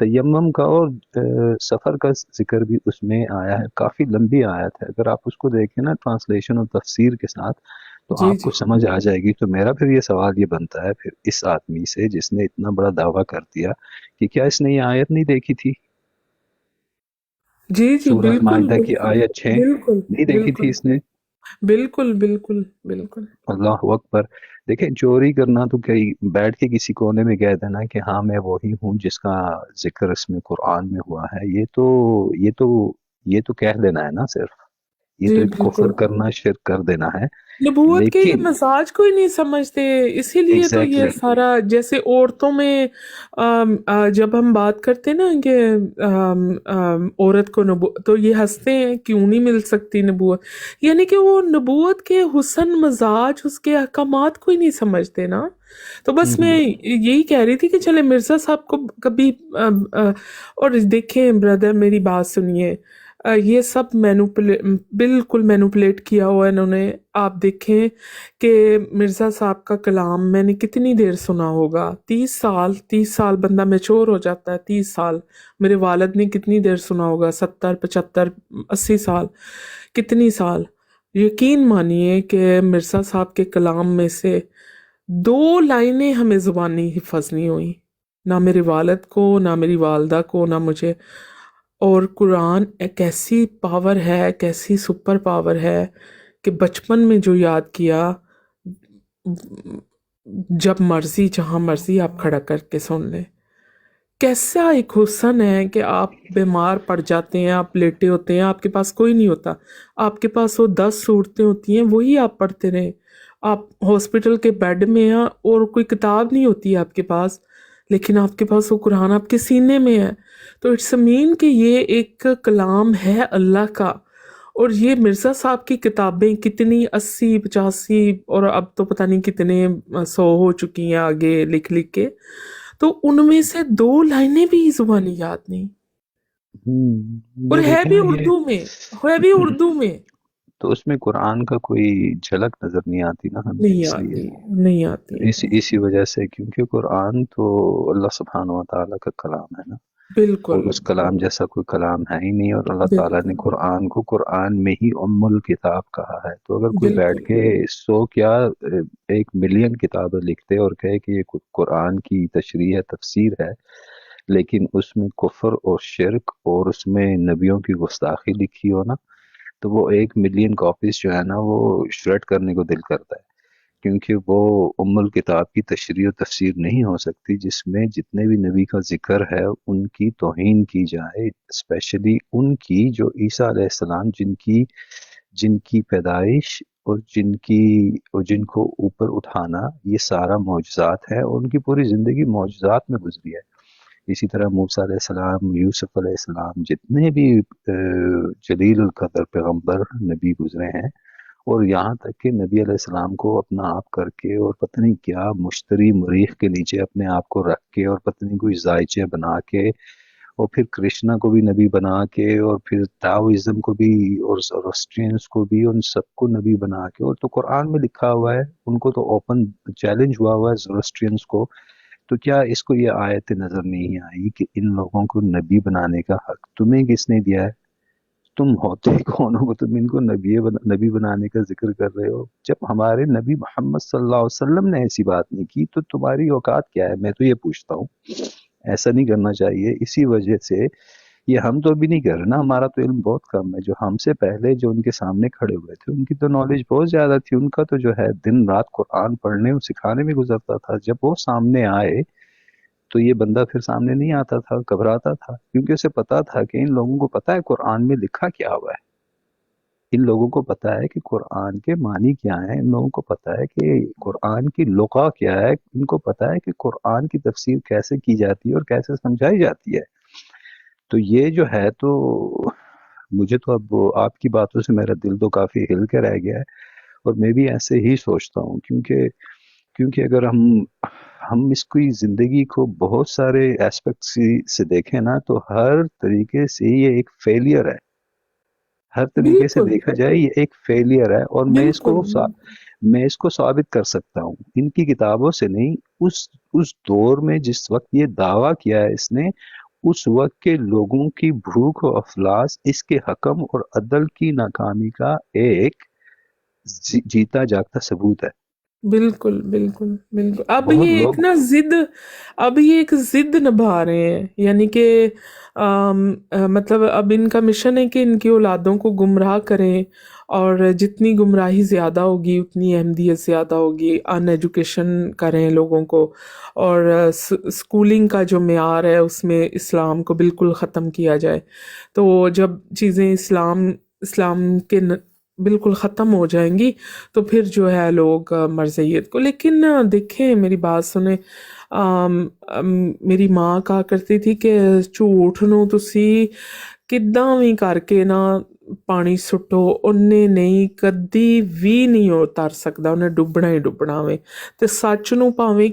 تیمم کا اور سفر کا ذکر بھی اس میں آیا ہے، کافی لمبی آیت ہے، اگر آپ اس کو دیکھیں نا ٹرانسلیشن اور تفسیر کے ساتھ تو جی آپ جی کو سمجھ آ جائے گی۔ تو میرا پھر یہ سوال یہ بنتا ہے پھر اس آدمی سے جس نے اتنا بڑا دعویٰ کر دیا کہ کیا اس نے یہ آیت نہیں دیکھی تھی؟ جی جی، سورہ بالکل مائدہ کی بالکل آیت 6 بالکل نہیں دیکھی تھی بالکل اس نے؟ بالکل بالکل بالکل۔ اللہ اکبر۔ دیکھیں چوری کرنا تو کئی بیٹھ کے کسی کونے میں کہہ دینا کہ ہاں میں وہی ہوں جس کا ذکر اس میں قرآن میں ہوا ہے، یہ تو کہہ دینا ہے نا صرف، یہ تو جی ایک بالکل، کفر کرنا، شرک کر دینا ہے۔ نبوت کے یہ لیکن مزاج کو ہی نہیں سمجھتے، اسی لیے تو یہ ایگزیکٹلی سارا جیسے عورتوں میں جب ہم بات کرتے نا کہ عورت کو نبوت تو یہ ہنستے ہیں کیوں نہیں مل سکتی نبوت، یعنی کہ وہ نبوت کے حسن مزاج اس کے احکامات کو ہی نہیں سمجھتے نا۔ تو بس میں یہی کہہ رہی تھی کہ چلے مرزا صاحب کو کبھی اور دیکھیں بردر میری بات سنیے، یہ سب بالکل مینوپولیٹ کیا ہوا ہے انہوں نے۔ آپ دیکھیں کہ مرزا صاحب کا کلام میں نے کتنی دیر سنا ہوگا، 30 سال، 30 سال بندہ میچور ہو جاتا ہے، 30 سال۔ میرے والد نے کتنی دیر سنا ہوگا، 70 75 80 سال، کتنی سال۔ یقین مانیے کہ مرزا صاحب کے کلام میں سے 2 لائنیں ہمیں زبانی حفظ نہیں ہوئی، نہ میرے والد کو، نہ میری والدہ کو، نہ مجھے۔ اور قرآن ایک ایسی پاور ہے، ایک ایسی سپر پاور ہے کہ بچپن میں جو یاد کیا، جب مرضی جہاں مرضی آپ کھڑا کر کے سن لیں۔ کیسا ایک حسن ہے کہ آپ بیمار پڑ جاتے ہیں، آپ لیٹے ہوتے ہیں، آپ کے پاس کوئی نہیں ہوتا، آپ کے پاس وہ 10 صورتیں ہوتی ہیں، وہی آپ پڑھتے رہیں۔ آپ ہاسپٹل کے بیڈ میں ہیں اور کوئی کتاب نہیں ہوتی آپ کے پاس، لیکن آپ کے پاس وہ قرآن آپ کے سینے میں ہے۔ تو اٹس مین کہ یہ ایک کلام ہے اللہ کا۔ اور یہ مرزا صاحب کی کتابیں کتنی 80 85 اور اب تو پتہ نہیں کتنے 100 ہو چکی ہیں آگے لکھ لکھ کے، تو ان میں سے 2 لائنیں بھی زبانی یاد نہیں، اور یہ ہے دیکھیں بھی نا یہ اردو میں، ہے بھی اردو میں۔ تو اس میں قرآن کا کوئی جھلک نظر نہیں آتی نا ہمیں، نہیں اس لیے آتی، نہیں آتی ہے، اسی وجہ سے، کیونکہ قرآن تو اللہ سبحانہ و تعالیٰ کا کلام ہے نا، بالکل اور اس کلام جیسا کوئی کلام ہے ہی نہیں، اور اللہ تعالیٰ نے بالکل قرآن کو قرآن میں ہی الکتاب کہا ہے۔ تو اگر کوئی بیٹھ بالکل کے 100 کیا 1 ملین کتابیں لکھتے اور کہے کہ یہ قرآن کی تشریح ہے، تفسیر ہے، لیکن اس میں کفر اور شرک اور اس میں نبیوں کی گستاخی لکھی ہو نا، تو وہ 1 ملین کاپیز جو ہے نا وہ شریڈ کرنے کو دل کرتا ہے، کیونکہ وہ الکتاب کی تشریح و تفسیر نہیں ہو سکتی جس میں جتنے بھی نبی کا ذکر ہے ان کی توہین کی جائے، اسپیشلی ان کی جو عیسیٰ علیہ السلام جن کی پیدائش اور جن کو اوپر اٹھانا یہ سارا معجزات ہے، اور ان کی پوری زندگی معجزات میں گزری ہے۔ اسی طرح موسیٰ علیہ السلام، یوسف علیہ السلام، جتنے بھی جلیل القدر پیغمبر نبی گزرے ہیں، اور یہاں تک کہ نبی علیہ السلام کو اپنا آپ کر کے اور پتہ نہیں کیا مشتری مریخ کے نیچے اپنے آپ کو رکھ کے اور پتہ نہیں کوئی زائچے بنا کے، اور پھر کرشنا کو بھی نبی بنا کے، اور پھر تاؤزم کو بھی اور زoroastrians کو بھی، ان سب کو نبی بنا کے، اور تو قرآن میں لکھا ہوا ہے، ان کو تو اوپن چیلنج ہوا ہے زoroastrians کو۔ تو کیا اس کو یہ آیت نظر نہیں آئی کہ ان لوگوں کو نبی بنانے کا حق تمہیں کس نے دیا ہے؟ تم ہوتے کون ہو تم ان کو نبی بنانے کا ذکر کر رہے ہو؟ جب ہمارے نبی محمد صلی اللہ علیہ وسلم نے ایسی بات نہیں کی تو تمہاری اوقات کیا ہے؟ میں تو یہ پوچھتا ہوں، ایسا نہیں کرنا چاہیے۔ اسی وجہ سے یہ ہم تو ابھی نہیں کر رہے نا، ہمارا تو علم بہت کم ہے، جو ہم سے پہلے جو ان کے سامنے کھڑے ہوئے تھے ان کی تو نالج بہت زیادہ تھی، ان کا تو جو ہے دن رات قرآن پڑھنے اور سکھانے میں گزرتا تھا۔ جب وہ سامنے آئے تو یہ بندہ پھر سامنے نہیں آتا تھا، گھبراتا تھا، کیونکہ اسے پتا تھا کہ ان لوگوں کو پتا ہے قرآن میں لکھا کیا ہوا ہے، ان لوگوں کو پتا ہے کہ قرآن کے معنی کیا ہیں، ان لوگوں کو پتا ہے کہ قرآن کی لغہ کیا ہے، ان کو پتا ہے کہ قرآن کی تفسیر کیسے کی جاتی ہے اور کیسے سمجھائی جاتی ہے۔ تو یہ جو ہے تو مجھے تو اب آپ کی باتوں سے میرا دل تو کافی ہل کے رہ گیا ہے، اور میں بھی ایسے ہی سوچتا ہوں، کیونکہ اگر ہم اس کی زندگی کو بہت سارے ایسپیکٹ سے دیکھیں نا تو ہر طریقے سے یہ ایک فیلئر ہے، ہر طریقے سے بالکل دیکھا جائے یہ ایک فیلئر ہے، اور بالکل میں اس کو ثابت کر سکتا ہوں ان کی کتابوں سے نہیں، اس دور میں جس وقت یہ دعویٰ کیا ہے اس نے، اس وقت کے لوگوں کی بھوک و افلاس اس کے حکم اور عدل کی ناکامی کا ایک جیتا جاگتا ثبوت ہے۔ بالکل بالکل بالکل، اب بہت یہ ایک لوگ نا ضد، اب یہ ایک ضد نبھا رہے ہیں، یعنی کہ مطلب اب ان کا مشن ہے کہ ان کی اولادوں کو گمراہ کریں، اور جتنی گمراہی زیادہ ہوگی اتنی احمدیت زیادہ ہوگی، ان ایجوکیشن کریں لوگوں کو، اور اسکولنگ کا جو معیار ہے اس میں اسلام کو بالکل ختم کیا جائے۔ تو جب چیزیں اسلام کے بالکل ختم ہو جائیں گی تو پھر جو ہے لوگ مرزیت کو، لیکن دیکھیں میری بات سنیں، میری ماں کہا کرتی تھی کہ ਝੂਠ ਨੂੰ ਤੁਸੀਂ ਕਿੱਦਾਂ ਵੀ ਕਰਕੇ ਨਾ ਪਾਣੀ ਸੁੱਟੋ, ਉਹਨੇ ਨਹੀਂ ਕਦੀ ਵੀ ਨਹੀਂ ਉਹ ਤਰ ਸਕਦਾ, ਉਹਨੇ ਡੁੱਬਣਾ ਹੀ ਡੁੱਬਣਾ ਵੇ। ਤੇ ਸੱਚ ਨੂੰ ਭਾਵੇਂ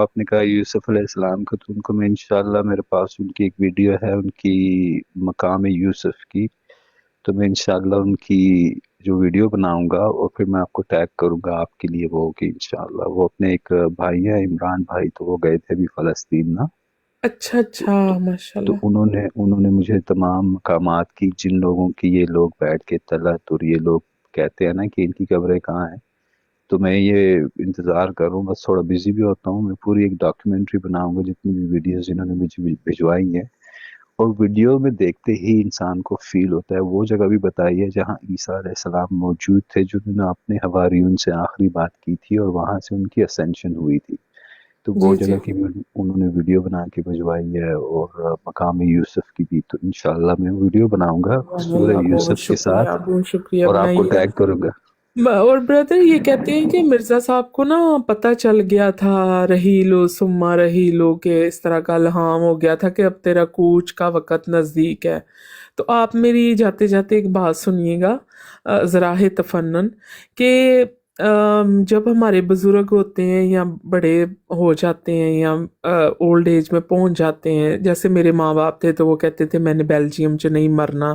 آپ نے کہا یوسف علیہ السلام کا، تو ان کو میں انشاءاللہ میرے پاس ان کی ایک ویڈیو ہے ان کی مقام یوسف کی، تو میں انشاءاللہ ان کی جو ویڈیو بناؤں گا اور پھر میں آپ کو ٹیگ کروں گا، آپ کے لیے وہ ہوگی انشاءاللہ۔ وہ اپنے ایک بھائی ہیں عمران بھائی، تو وہ گئے تھے ابھی فلسطین نا، اچھا اچھا، ماشاء تو اللہ۔ انہوں نے مجھے تمام مقامات کی، جن لوگوں کی یہ لوگ بیٹھ کے تلت اور یہ لوگ کہتے ہیں نا کہ ان کی قبریں کہاں ہیں، تو میں یہ انتظار کروں، بس تھوڑا بزی بھی ہوتا ہوں، میں پوری ایک ڈاکیومنٹری بناؤں گا جتنی بھی ویڈیوز انہوں نے مجھے بھجوائی ہیں، اور ویڈیو میں دیکھتے ہی انسان کو فیل ہوتا ہے۔ وہ جگہ بھی بتائی ہے جہاں عیسیٰ علیہ السلام موجود تھے، جنہوں نے اپنے حواریون سے آخری بات کی تھی اور وہاں سے ان کی اسینشن ہوئی تھی، تو وہ جی جی، جگہ کی بھی انہوں نے ویڈیو بنا کے بھجوائی ہے، اور مقام یوسف کی بھی، تو انشاءاللہ میں ویڈیو بناؤں گا سورہ بہت یوسف کے شکریہ، ساتھ بہت شکریہ، اور آپ کو بنائیے۔ ٹیگ کروں گا۔ اور بردر یہ کہتے ہیں کہ مرزا صاحب کو نا پتہ چل گیا تھا رحیلو سما رحیلو، کہ اس طرح کا الہام ہو گیا تھا کہ اب تیرا کوچ کا وقت نزدیک ہے۔ تو آپ میری جاتے جاتے ایک بات سنیے گا ذراہ تفنن، کہ جب ہمارے بزرگ ہوتے ہیں یا بڑے ہو جاتے ہیں یا اولڈ ایج میں پہنچ جاتے ہیں، جیسے میرے ماں باپ تھے تو وہ کہتے تھے میں نے بیلجیم چ نہیں مرنا،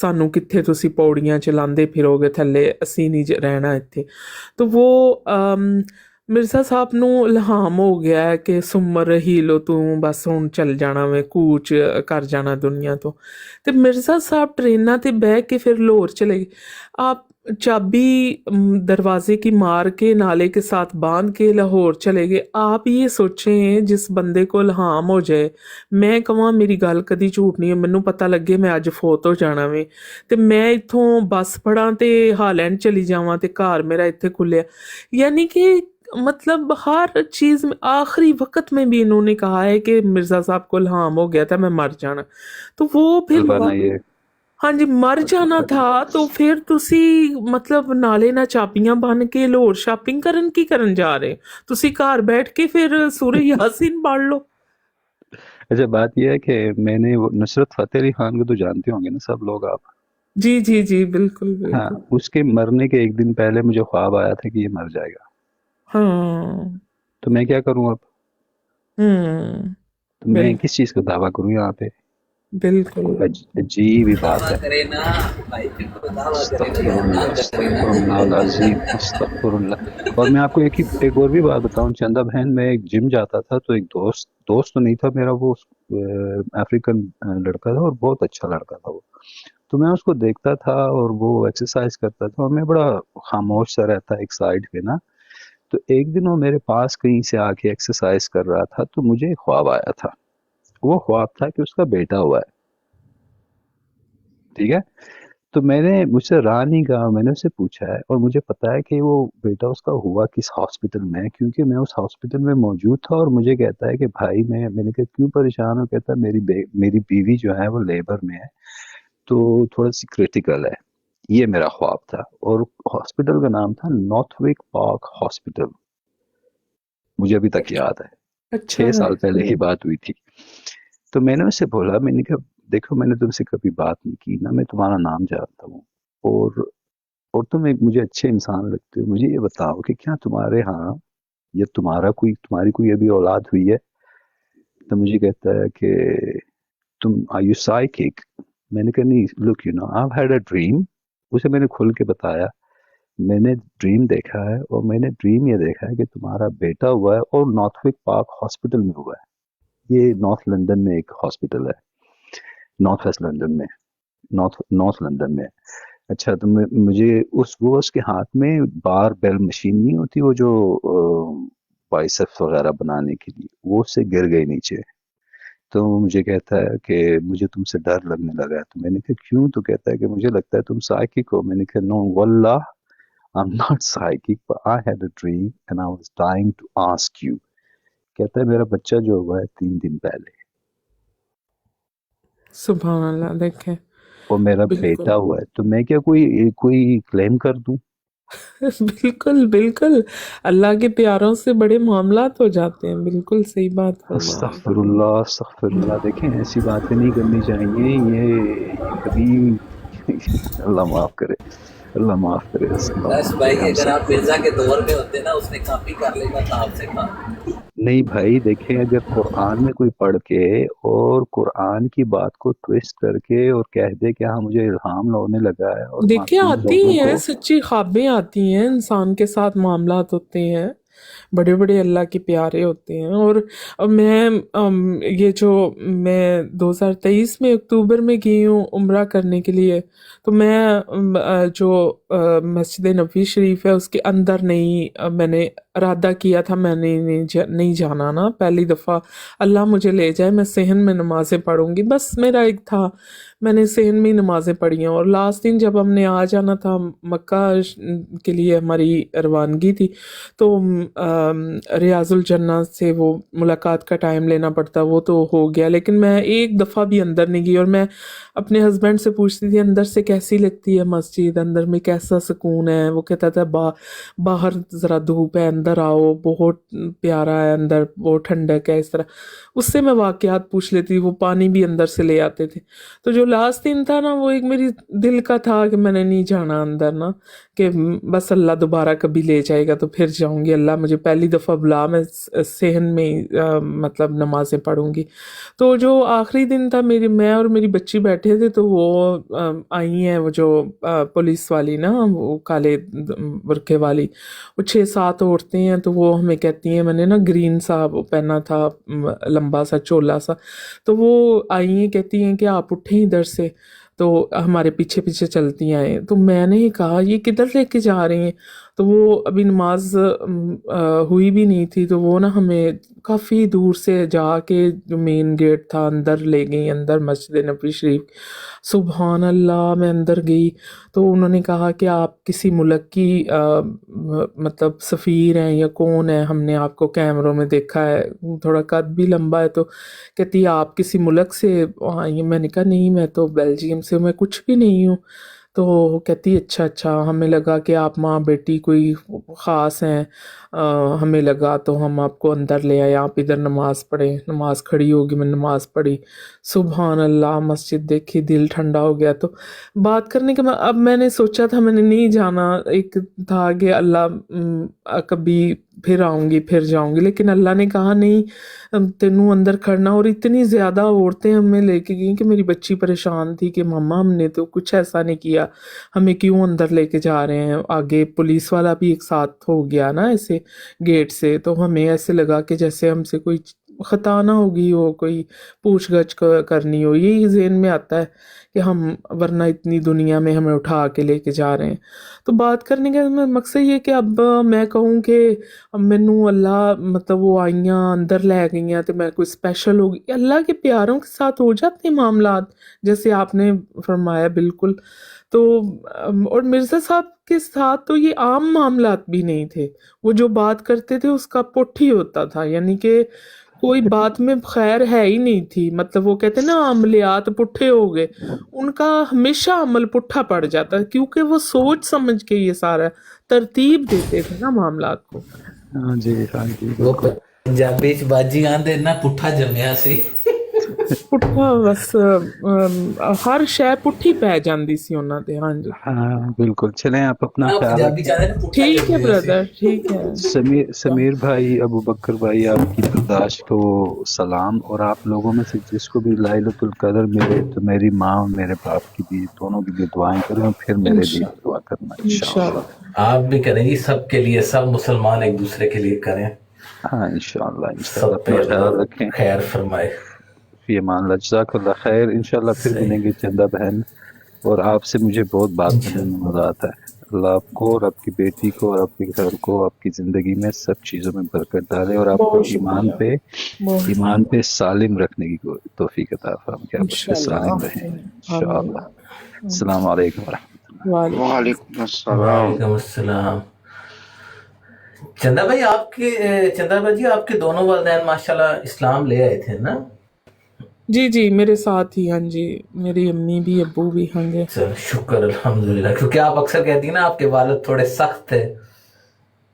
سانو کتھے تسی پوڑیاں چلاندے پھرو گے تھلے، اسی نہیں رہنا اتنے۔ تو وہ مرزا صاحب نو الہام ہو گیا ہے کہ سمر رہی لو تو بس ہوں چل جانا میں، کوچ کر جانا دنیا تو۔ تے مرزا صاحب ٹریناں تے بہ کے پھر لاہور چلے گئے۔ آپ چابی دروازے کی مار کے نالے کے ساتھ باندھ کے لاہور چلے گئے۔ آپ یہ سوچیں جس بندے کو الہام ہو جائے، میں کہاں میری گل کدی جھوٹ نہیں ہے، مینوں پتہ لگے میں اج فوت ہو جانا وے تے میں اتھوں بس پڑاں تے ہالینڈ چلی جاواں تے گھر میرا اتھے کھلیا، یعنی کہ مطلب ہر چیز میں آخری وقت میں بھی انہوں نے کہا ہے کہ مرزا صاحب کو الہام ہو گیا تھا میں مر جانا۔ تو وہ پھر البانہ یہ ہاں جی مر جانا تھا، تو پھر تسی مطلب نالے نہ چاپیاں بن کے لاہور شاپنگ کرن جا رہے، تسی گھر بیٹھ کے پھر سورہ یاسین پڑھ لو۔ اچھا بات یہ ہے کہ میں نے وہ نصرت فتح علی خان کو تو جانتے ہوں گے نا سب لوگ آپ؟ جی جی جی، بالکل ہاں، بالکل۔ اس کے مرنے کے ایک دن پہلے مجھے خواب آیا تھا کہ یہ مر جائے گا، ہاں، تو میں کیا کروں اب؟ تو میں بالکل کس چیز کا دعویٰ کروں یہاں پہ؟ بالکل۔ عجیب ہی بات ہے۔ استغفر اللہ، استغفر اللہ العظیم، استغفر اللہ۔ اور میں آپ کو ایک اور بھی بات بتاؤں چندہ بہن، میں ایک جم جاتا تھا تو ایک دوست تو نہیں تھا میرا، وہ افریقن لڑکا تھا اور بہت اچھا لڑکا تھا وہ، تو میں اس کو دیکھتا تھا اور وہ ایکسرسائز کرتا تھا اور میں بڑا خاموش سا رہتا ایک سائڈ پہ نا، تو ایک دن وہ میرے پاس کہیں سے آ کے ایکسرسائز کر رہا تھا، تو مجھے ایک خواب آیا تھا، وہ خواب تھا کہ اس کا بیٹا ہوا ہے، ٹھیک ہے، تو میں نے مجھ سے رہا نہیں گا، میں نے اسے پوچھا ہے اور مجھے پتا ہے کہ وہ بیٹا اس کا ہوا کس ہاسپٹل میں، کیونکہ میں اس ہاسپٹل میں موجود تھا، اور مجھے کہتا ہے کہ بھائی میں نے کہا کیوں پریشان ہو، کہتا ہے میری بیوی جو ہے وہ لیبر میں ہے تو تھوڑا سی کرٹیکل ہے. یہ میرا خواب تھا، اور ہاسپٹل کا نام تھا نارتھ وک پارک ہاسپٹل، مجھے ابھی تک یاد ہے، اچھا 6 سال ہے. پہلے کی بات ہوئی تھی. تو میں نے اس سے بولا، میں نے کہا دیکھو میں نے تم سے کبھی بات نہیں کی، نہ میں تمہارا نام جانتا ہوں، اور تم ایک مجھے اچھے انسان لگتے ہو، مجھے یہ بتاؤ کہ کیا تمہارے ہاں یا تمہاری کوئی ابھی اولاد ہوئی ہے؟ تو مجھے کہتا ہے کہ تم آر یو سائیکک؟ میں نے کہا نہیں، look you know I had a dream. اسے میں نے کھل کے بتایا میں نے ڈریم دیکھا ہے، اور میں نے ڈریم یہ دیکھا ہے کہ تمہارا بیٹا ہوا ہے اور نارتھ وک پارک ہاسپٹل میں ہوا ہے. یہ نارتھ لندن میں ایک ہاسپٹل ہے، نارتھ ویسٹ لندن میں، نارتھ لندن میں. اچھا تو مجھے وہ اس کے ہاتھ میں بار بیل مشین نہیں ہوتی، وہ جو بائسپس وغیرہ بنانے کے لیے، وہ اس سے گر گئی نیچے. تو وہ مجھے کہتا ہے کہ مجھے تم سے ڈر لگنے لگا ہے. تو میں نے کہا کیوں؟ تو کہتا ہے کہ مجھے لگتا ہے تم سائیکک ہو. میں نے کہا نو واللہ I'm not psychic, but I had a dream and I was dying to ask you. کہتا ہے میرا بچہ جو ہوا ہے 3 دن پہلے، سبحان اللہ. دیکھیں اور میرا بالکل بیٹا ہوا ہے، تو میں کیا کوئی کلیم کر دوں؟ بالکل بالکل اللہ کے پیاروں سے بڑے معاملات ہو جاتے ہیں. بالکل صحیح بات فرمایا. استغفر اللہ استغفر اللہ. دیکھیں ایسی باتیں نہیں کرنی چاہیے، یہ کبھی اللہ معاف کرے، اللہ معاف کرے، اللہ بس معاف کرے بھائی ہم اگر سب آپ کو. مرزا کے دور میں ہوتے نا، اس نے کافی کر لینا تھا آپ سے کام. نہیں بھائی دیکھیں، اگر قرآن میں کوئی پڑھ کے اور قرآن کی بات کو ٹویسٹ کر کے اور کہہ دے کہ ہاں مجھے الہام ہونے لگا ہے اور دیکھیں معصوم آتی لوگوں ہیں کو. سچی خوابیں، آتی ہیں انسان کے ساتھ معاملات ہوتے ہیں، بڑے بڑے اللہ کے پیارے ہوتے ہیں. اور میں یہ جو میں 2023 میں اکتوبر میں گئی ہوں عمرہ کرنے کے لیے، تو میں جو مسجد نبوی شریف ہے اس کے اندر نہیں، میں نے ارادہ کیا تھا میں نے نہیں جانا نا، پہلی دفعہ اللہ مجھے لے جائے میں صحن میں نمازیں پڑھوں گی، بس میرا ایک تھا. میں نے صحن میں ہی نمازیں پڑھی ہیں. اور لاسٹ دن جب ہم نے آ جانا تھا مکہ کے لیے، ہماری روانگی تھی، تو ریاض الجنہ سے وہ ملاقات کا ٹائم لینا پڑتا، وہ تو ہو گیا، لیکن میں ایک دفعہ بھی اندر نہیں گئی. اور میں اپنے ہسبینڈ سے پوچھتی تھی اندر سے کیسی لگتی ہے مسجد، اندر میں کیسا سکون ہے. وہ کہتا تھا باہر ذرا دھوپ ہے، اندر آؤ بہت پیارا ہے اندر، بہت ٹھنڈک ہے. اس طرح اس سے میں واقعات پوچھ لیتی، وہ پانی بھی اندر سے لے آتے تھے. تو جو لاسٹ دن تھا نا، وہ ایک میری دل کا تھا کہ میں نے نہیں جانا اندر نا، کہ بس اللہ دوبارہ کبھی لے جائے گا تو پھر جاؤں گی. اللہ مجھے پہلی دفعہ بلا، میں صحن میں مطلب نمازیں پڑھوں گی. تو جو آخری دن تھا، میں اور میری بچی بیٹھے تھے، تو وہ آئی ہیں وہ جو پولیس والی نا، وہ کالے برقعے والی، وہ 6-7 عورتیں ہیں. تو وہ ہمیں کہتی ہیں، میں نے نا گرین سا پہنا تھا، لمبا سا چولا سا، تو وہ آئی ہیں کہتی ہیں کہ آپ اٹھیں ادھر سے، تو ہمارے پیچھے پیچھے چلتی آئیں. تو میں نے کہا یہ کدھر لے کے جا رہی ہیں؟ تو وہ ابھی نماز ہوئی بھی نہیں تھی، تو وہ نا ہمیں کافی دور سے جا کے جو مین گیٹ تھا اندر لے گئی، اندر مسجد نبوی شریف. سبحان اللہ. میں اندر گئی تو انہوں نے کہا کہ آپ کسی ملک کی مطلب سفیر ہیں یا کون ہے، ہم نے آپ کو کیمروں میں دیکھا ہے، تھوڑا قد بھی لمبا ہے. تو کہتی آپ کسی ملک سے آئی ہیں؟ میں نے کہا نہیں میں تو بیلجیم سے، میں کچھ بھی نہیں ہوں. تو وہ کہتی اچھا ہمیں لگا کہ آپ ماں بیٹی کوئی خاص ہیں، ہمیں لگا تو ہم آپ کو اندر لے آئے، آپ ادھر نماز پڑھیں. نماز کھڑی ہوگی، میں نماز پڑھی. سبحان اللہ. مسجد دیکھی، دل ٹھنڈا ہو گیا. تو بات کرنے کے بعد اب میں نے سوچا تھا میں نے نہیں جانا، ایک تھا کہ اللہ کبھی پھر آؤں گی پھر جاؤں گی، لیکن اللہ نے کہا نہیں تینوں اندر کھڑنا. اور اتنی زیادہ عورتیں ہمیں لے کے گئیں کہ میری بچی پریشان تھی کہ ماما ہم نے تو کچھ ایسا نہیں کیا، ہمیں کیوں اندر لے کے جا رہے ہیں. آگے پولیس والا بھی ایک ساتھ ہو گیا نا ایسے گیٹ سے، تو ہمیں ایسے لگا کہ جیسے ہم سے کوئی خطا نہ ہوگی، ہو کوئی پوچھ گچھ کرنی ہو. یہی ذہن میں آتا ہے کہ ہم ورنہ اتنی دنیا میں ہمیں اٹھا کے لے کے جا رہے ہیں. تو بات کرنے کا مقصد یہ کہ اب میں کہوں کہ مینوں اللہ مطلب وہ آئیاں اندر لے گئیاں تو میں کوئی اسپیشل ہوگی. اللہ کے پیاروں کے ساتھ ہو جاتے ہیں معاملات جیسے آپ نے فرمایا. بالکل. تو اور مرزا صاحب کے ساتھ تو یہ عام معاملات بھی نہیں تھے، وہ جو بات کرتے تھے اس کا پٹھ ہی ہوتا تھا، یعنی کہ کوئی بات میں خیر ہے ہی نہیں تھی، مطلب وہ کہتے ہیں نا عملیات پٹھے ہو گئے، ان کا ہمیشہ عمل پٹھا پڑ جاتا کیونکہ وہ سوچ سمجھ کے یہ سارا ترتیب دیتے تھے نا معاملات کو۔ ہاں جی وہ بالکل۔ پنجابی چ باجی آندے نا پٹھا جمیا سی۔ پٹھا بس ہر شے پٹھی پੈ جاندی سی انہاں تے۔ ہاں جی ہاں بالکل، چلیں آپ اپنا ہاں خیال پنجابی رکھیں۔ چاہتے ہیں پٹھا ٹھیک ہے جمیا سی۔ بردر، ٹھیک ہے۔ سمیر بھائی، ابو بکر بھائی، آپ کی برداشت کو سلام، اور آپ لوگوں میں سے جس کو بھی لائلۃ القدر ملے تو میری ماں اور میرے باپ کی بھی، دونوں کے لیے دعائیں کریں، اور پھر میرے لیے بھی دعا کرنا انشاءاللہ۔ انشاءاللہ آپ بھی کریں جی، سب کے لیے، سب مسلمان ایک دوسرے کے لیے کریں، ہاں انشاءاللہ سب اپنا پہ خیال اللہ رکھیں، خیر فرمائے۔ فی امان اللہ، جزاک اللہ خیر۔ انشاءاللہ پھر صحیح، ملیں گے چندہ بہن، اور آپ سے مجھے بہت بات کرنے میں مزہ آتا ہے۔ اللہ آپ کو اور آپ کی بیٹی کو اور آپ کے گھر کو، آپ کی زندگی میں سب چیزوں میں برکت ڈالے، اور آپ کو بہت شکریہ، بہت ایمان پہ سالم رکھنے کی توفیق عطا فرمائے کہ آپ اس پہ انشاءاللہ، سالم رہیں آمین آمین۔ انشاءاللہ۔ السلام علیکم ورحمۃ اللہ۔ وعلیکم وعلیکم السلام۔ وعلیکم السلام۔ چندہ بھائی چندہ بھائی جی، آپ کے دونوں والدین ماشاءاللہ اسلام لے آئے تھے نا؟ جی جی، میرے ساتھ ہی، ہاں جی، میری امی بھی ابو بھی، ہاں جی۔ چل شکر الحمدللہ، کیونکہ آپ اکثر کہتی ہیں نا آپ کے والد تھوڑے سخت تھے۔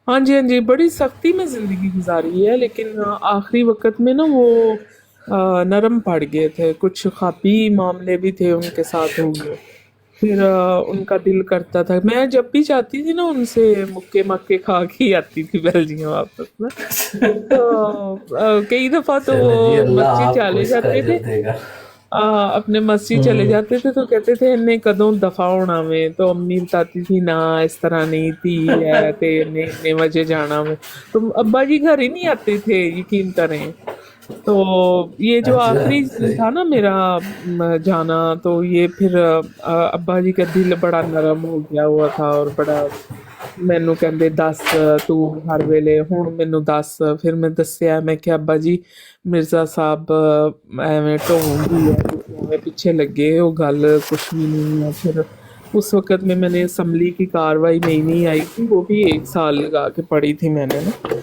ہاں جی، ہاں جی، بڑی سختی میں زندگی گزاری ہے، لیکن آخری وقت میں نا وہ نرم پڑ گئے تھے، کچھ خاپی معاملے بھی تھے ان کے ساتھ ہو گئے، پھر ان کا دل کرتا تھا، میں جب بھی جاتی تھی نا ان سے مکے مکے کھا کے ہی آتی تھی بیلجیم واپس نا، تو کئی دفعہ تو چلیں جی، وہ اللہ مسجد آپ کو چلے اس کا جاتے تھے، اجر دے گا۔ اپنے مسجد چلے جاتے تھے تو کہتے تھے انہیں کدوں دفع ہونا میں، تو امی بتاتی تھی نہ اس طرح نہیں تھی ہے تے اتنے بجے جانا میں، تو ابا جی گھر ہی نہیں آتے تھے، یقین کریں۔ تو یہ جو اچھا آخری صحیح۔ تھا نا میرا جانا، تو یہ پھر ابا جی کا دل بڑا نرم ہو گیا ہوا تھا، اور بڑا مینوں کہندے دس تو ہر ویلے ہن مینوں دس، پھر میں دسیا، میں کہ ابا جی مرزا صاحب ایویں ٹون دی ہے، تسی ایویں پیچھے لگے ہو، گل کچھ بھی نہیں ہے۔ پھر اس وقت میں نے اسمبلی کی کاروائی نئی نئی آئی تھی، وہ بھی 1 سال لگا کے پڑھی تھی میں نے نا،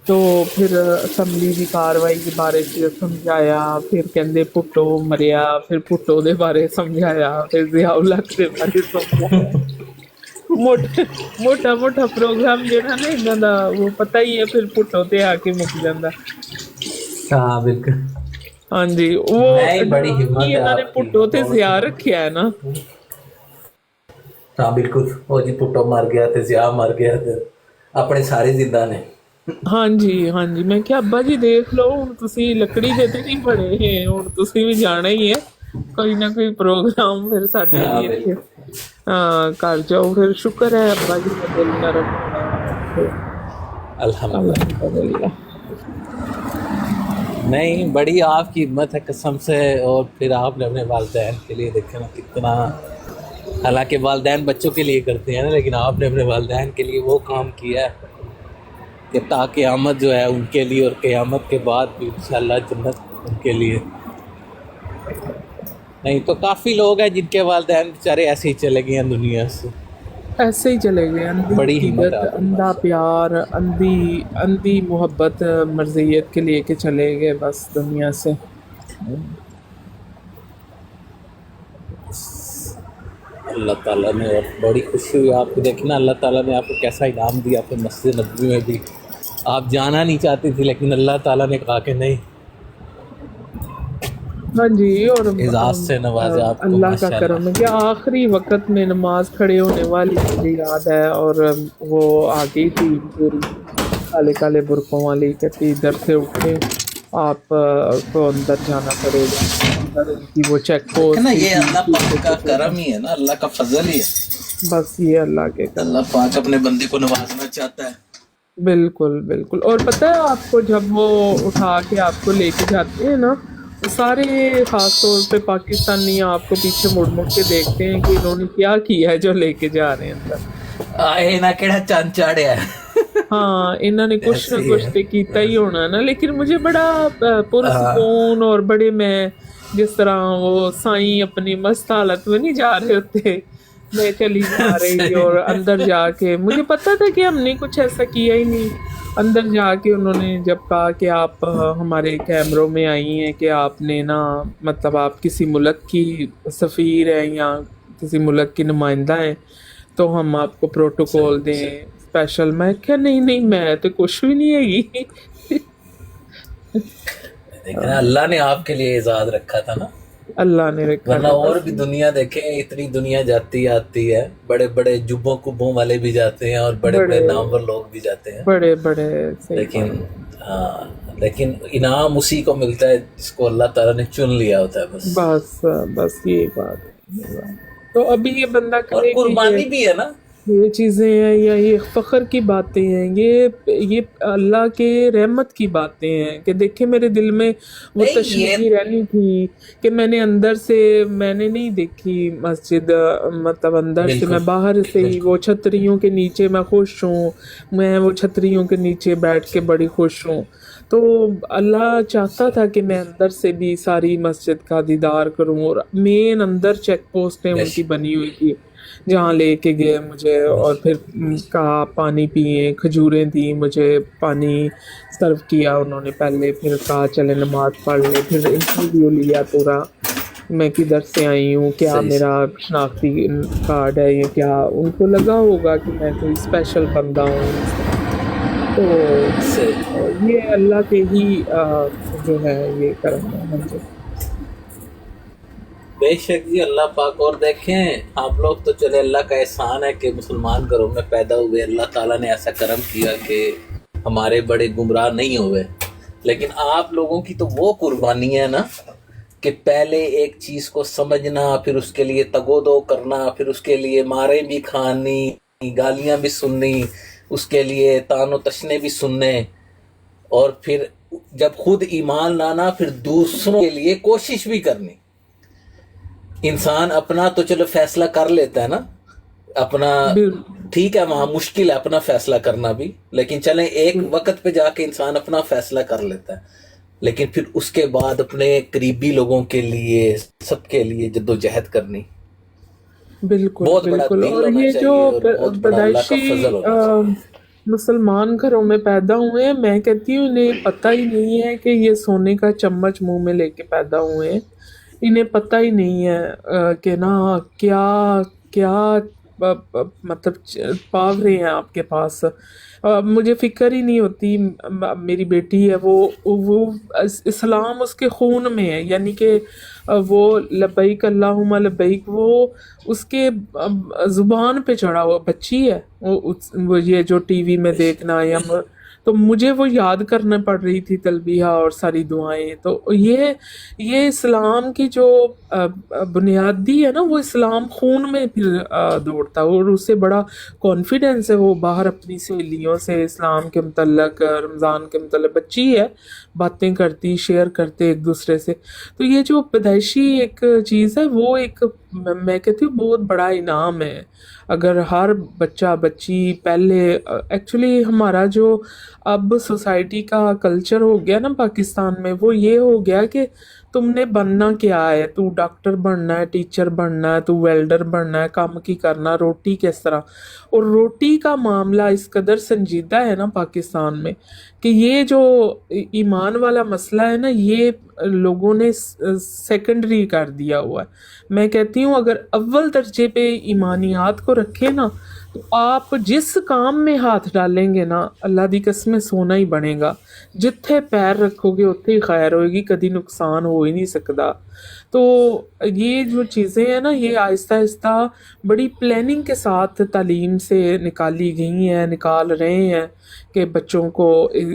تو پھر اسمبلی کی کاروائی کے بارے چ سمجھایا، پھر کہندے پٹو مریا، پھر پٹو دے بارے سمجھایا، پھر ضیاء الحق دے بارے سمجھایا، موٹا موٹا پروگرام جہاں نا انہاں دا وہ پتہ ہی ہے، پھر پٹو تے آ کے مک جاندا۔ ہاں بالکل، ہاں جی، وہ نہیں بڑی ہمت ہے انہوں نے آپ کی، پٹو تے بہت ضیاء ہمت رکھیا ہے نا۔ ہے۔ ہاں بالکل، وہ جی پٹو مر گیا تے ضیاء مر گیا تے اپنے سارے زندہ نے۔ ہاں جی ہاں جی، میں کیا ابا جی دیکھ لو ہن تسی لکڑی دے تے نہیں بنے ہیں، ہن تسی بھی جانا ہی ہے، کوئی نہ کوئی پروگرام پھر ساڈے ہاں بھی اتنے بالکل، کر جاؤ۔ پھر شکر ہے ابا جی کا دل نرم ہونا، پھر الحمدللہ۔ الحمدللہ۔ نہیں بڑی آپ کی ہمت ہے قسم سے، اور پھر آپ نے اپنے والدین کے لیے دیکھا نا کتنا، حالانکہ والدین بچوں کے لیے کرتے ہیں نا، لیکن آپ نے اپنے والدین کے لیے وہ کام کیا ہے کہ تا قیامت جو ہے ان کے لیے، اور قیامت کے بعد بھی انشاءاللہ جنت ان کے لیے۔ نہیں تو کافی لوگ ہیں جن کے والدین بیچارے ایسے ہی چلے گئے ہیں دنیا سے۔ ایسے ہی چلے گئے، اندھی بڑی ہمت ہے عقیدت، آپ کے اندھا پاس۔ پیار، اندھی محبت مرضیت کے لے کے چلے گئے بس دنیا سے۔ اللہ تعالیٰ نے، اور بڑی خوشی ہوئی آپ کو دیکھنا، اللہ تعالیٰ نے آپ کو کیسا انعام دیا اپنے مسجد نبوی میں بھی۔ آپ جانا نہیں چاہتی تھی لیکن اللہ تعالیٰ نے کہا کہ نہیں، ہاں جی، اور اعزاز سے نوازے آپ کو اللہ کا ماشاءاللہ۔ کرم ہے کہ آخری وقت میں نماز کھڑے ہونے والی مجھے یاد ہے، اور وہ آ گئی تھی پوری کالے کالے برقعوں والی، کہتی ادھر سے اٹھے آپ کو اندر جانا پڑے گا، اندر ان کی وہ چیک دیکھیں نا، پوسٹ یہ تھی، اللہ پیچھے پاک کا سے کرم ہی ہے نا، اللہ کا فضل ہی ہے۔ بس یہ اللہ کے کرم۔ اللہ پاک اپنے بندے کو نوازنا چاہتا ہے۔ بالکل بالکل، اور پتہ ہے آپ کو جب وہ اٹھا کے آپ کو لے کے جاتے ہیں نا، تو سارے خاص طور پہ پاکستانی آپ کو پیچھے مڑ مڑ کے دیکھتے ہیں کہ انہوں نے کیا کیا ہے جو لے کے جا رہے ہیں اندر۔ آئے نہ کہڑا چاند چاڑیا ہے۔ ہاں انہوں نے کچھ نہ ایسے ہی کچھ ہے، تو کیتا ہی ہونا نا، لیکن مجھے بڑا ہاں پرسکون، اور بڑے میں جس طرح وہ سائیں اپنی مست حالت میں نہیں جا رہے ہوتے، میں چلی جا رہی اور اندر جا کے مجھے پتا تھا کہ ہم نے کچھ ایسا کیا ہی نہیں. اندر جا کے انہوں نے جب کہا کہ آپ ہمارے کیمروں میں آئی ہیں کہ آپ نے نا مطلب آپ کسی ملک کی سفیر ہیں یا کسی ملک کی نمائندہ ہیں تو ہم آپ کو پروٹوکول دیں اسپیشل. میں کیا نہیں نہیں میں تو کچھ بھی نہیں ہے گی. دیکھنا اللہ نے آپ کے لیے اعزاز رکھا تھا نا, اللہ نے رکھا ورنہ تھا. اور بھی دنیا دیکھیں, اتنی دنیا جاتی آتی ہے, بڑے بڑے جبوں کبوں والے بھی جاتے ہیں اور بڑے بڑے نامور لوگ بھی جاتے ہیں, بڑے بڑے لیکن لیکن انعام اسی کو ملتا ہے جس کو اللہ تعالیٰ نے چن لیا ہوتا ہے بس. بس یہ بات ہے. تو ابھی یہ بندہ اور کرے کہ قربانی بھی ہے نا, یہ چیزیں ہیں یا یہ فخر کی باتیں ہیں, یہ اللہ کے رحمت کی باتیں ہیں کہ دیکھیں میرے دل میں وہ تشویش رہنی تھی کہ میں نے اندر سے میں نے نہیں دیکھی مسجد, مطلب اندر سے میں باہر سے ہی وہ چھتریوں کے نیچے میں خوش ہوں, میں وہ چھتریوں کے نیچے بیٹھ کے بڑی خوش ہوں. تو اللہ چاہتا تھا کہ میں اندر سے بھی ساری مسجد کا دیدار کروں, اور مین اندر چیک پوسٹیں ان کی بنی ہوئی تھی جہاں لے کے گئے مجھے, اور پھر کہا پانی پئیں, کھجوریں دیں مجھے, پانی سرو کیا انہوں نے پہلے, پھر کہا چلے نماز پڑھ لیں, پھر انٹرویو لیا پورا میں کدھر سے آئی ہوں, کیا میرا شناختی کارڈ ہے, یہ کیا ان کو لگا ہوگا کہ میں کوئی اسپیشل بندہ ہوں. تو یہ اللہ کے ہی جو ہے یہ کرم ہے مجھے. بے شک جی اللہ پاک. اور دیکھیں آپ لوگ تو چلے اللہ کا احسان ہے کہ مسلمان گھروں میں پیدا ہوئے, اللہ تعالیٰ نے ایسا کرم کیا کہ ہمارے بڑے گمراہ نہیں ہوئے. لیکن آپ لوگوں کی تو وہ قربانی ہے نا کہ پہلے ایک چیز کو سمجھنا, پھر اس کے لیے تگودو کرنا, پھر اس کے لیے ماریں بھی کھانی, گالیاں بھی سننی, اس کے لیے تان و تشنے بھی سننے, اور پھر جب خود ایمان لانا پھر دوسروں کے لیے کوشش بھی کرنی. انسان اپنا تو چلو فیصلہ کر لیتا ہے نا اپنا, ٹھیک ہے وہاں مشکل ہے اپنا فیصلہ کرنا بھی, لیکن چلیں ایک وقت پہ جا کے انسان اپنا فیصلہ کر لیتا ہے, لیکن پھر اس کے بعد اپنے قریبی لوگوں کے لیے سب کے لیے جدوجہد کرنی. بالکل بہت بڑا بالکل. دل اور ہونا یہ چاہیے جو اور بہت بڑا اللہ کا فضل ہونا چاہیے. مسلمان گھروں میں پیدا ہوئے ہیں, میں کہتی ہوں انہیں پتہ ہی نہیں ہے کہ یہ سونے کا چمچ منہ میں لے کے پیدا ہوئے ہیں. انہیں پتہ ہی نہیں ہے کہ نا کیا کیا مطلب پاوریں ہیں آپ کے پاس. مجھے فکر ہی نہیں ہوتی. میری بیٹی ہے وہ اسلام اس کے خون میں ہے, یعنی کہ وہ لبیک اللہم لبیک وہ اس کے زبان پہ چڑھا ہوا بچی ہے. وہ یہ جو ٹی وی میں دیکھنا یا تو مجھے وہ یاد کرنا پڑ رہی تھی تلبیہ اور ساری دعائیں. تو یہ اسلام کی جو بنیادی ہے نا وہ اسلام خون میں پھر دوڑتا ہے, اور اس سے بڑا کانفیڈینس ہے. وہ باہر اپنی سہیلیوں سے اسلام کے متعلق رمضان کے متعلق بچی ہے باتیں کرتی, شیئر کرتے ایک دوسرے سے. تو یہ جو پیدائشی ایک چیز ہے وہ ایک میں کہتی ہوں بہت بڑا انعام ہے. اگر ہر بچہ بچی پہلے ایکچولی ہمارا جو اب سوسائٹی کا کلچر ہو گیا نا پاکستان میں, وہ یہ ہو گیا کہ تم نے بننا کیا ہے, تو ڈاکٹر بننا ہے, ٹیچر بننا ہے, تو ویلڈر بننا ہے, کام کی کرنا, روٹی کس طرح. اور روٹی کا معاملہ اس قدر سنجیدہ ہے نا پاکستان میں کہ یہ جو ایمان والا مسئلہ ہے نا یہ لوگوں نے سیکنڈری کر دیا ہوا ہے. میں کہتی ہوں اگر اول درجے پہ ایمانیات کو رکھے نا تو آپ جس کام میں ہاتھ ڈالیں گے نا اللہ دی قسم سونا ہی بنے گا. جتھے پیر رکھو گے اتھے ہی خیر ہوئے گی, کدی نقصان ہو ہی نہیں سکتا. تو یہ جو چیزیں ہیں نا یہ آہستہ آہستہ بڑی پلاننگ کے ساتھ تعلیم سے نکالی گئی ہیں, نکال رہے ہیں کہ بچوں کو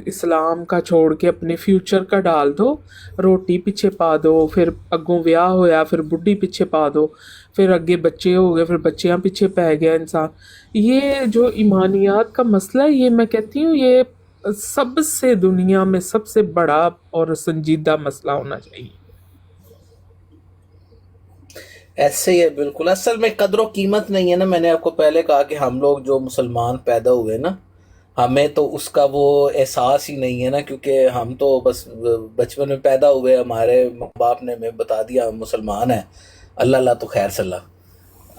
اسلام کا چھوڑ کے اپنے فیوچر کا ڈال دو, روٹی پیچھے پا دو, پھر اگوں ویاہ ہویا پھر بڈھی پیچھے پا دو, پھر اگے بچے ہو گئے پھر بچیاں پیچھے پہ گیا انسان. یہ جو ایمانیات کا مسئلہ ہے یہ میں کہتی ہوں یہ سب سے دنیا میں سب سے بڑا اور سنجیدہ مسئلہ ہونا چاہیے. ایسے ہی ہے بالکل. اصل میں قدر و قیمت نہیں ہے نا. میں نے آپ کو پہلے کہا کہ ہم لوگ جو مسلمان پیدا ہوئے نا ہمیں تو اس کا وہ احساس ہی نہیں ہے نا, کیونکہ ہم تو بس بچپن میں پیدا ہوئے, ہمارے ماں باپ نے ہمیں بتا دیا ہم مسلمان ہیں, اللہ اللہ تو خیر صلاح.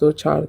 2 4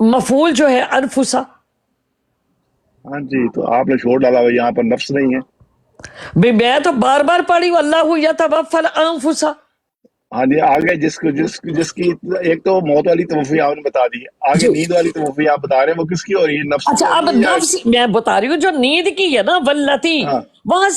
مفعول جو ہے انفسا. ہاں جی، تو آپ نے چھوڑ ڈالا یہاں پر نفس نہیں ہے. بھی میں تو بار بار پڑھی ہوں اللہ یتوفی الانفس. ہاں جی، آگے جس کی ایک تو موت والی توفی آپ نے بتا دی، آگے جی نیند والی توفی آپ بتا رہے ہیں، وہ کس کی ہو رہی ہے؟ نفس کی اچھا ہو اب رہی ہے یا نفس میں بتا رہی ہوں جو نیند کی ہے نا واللتی ہاں وہاں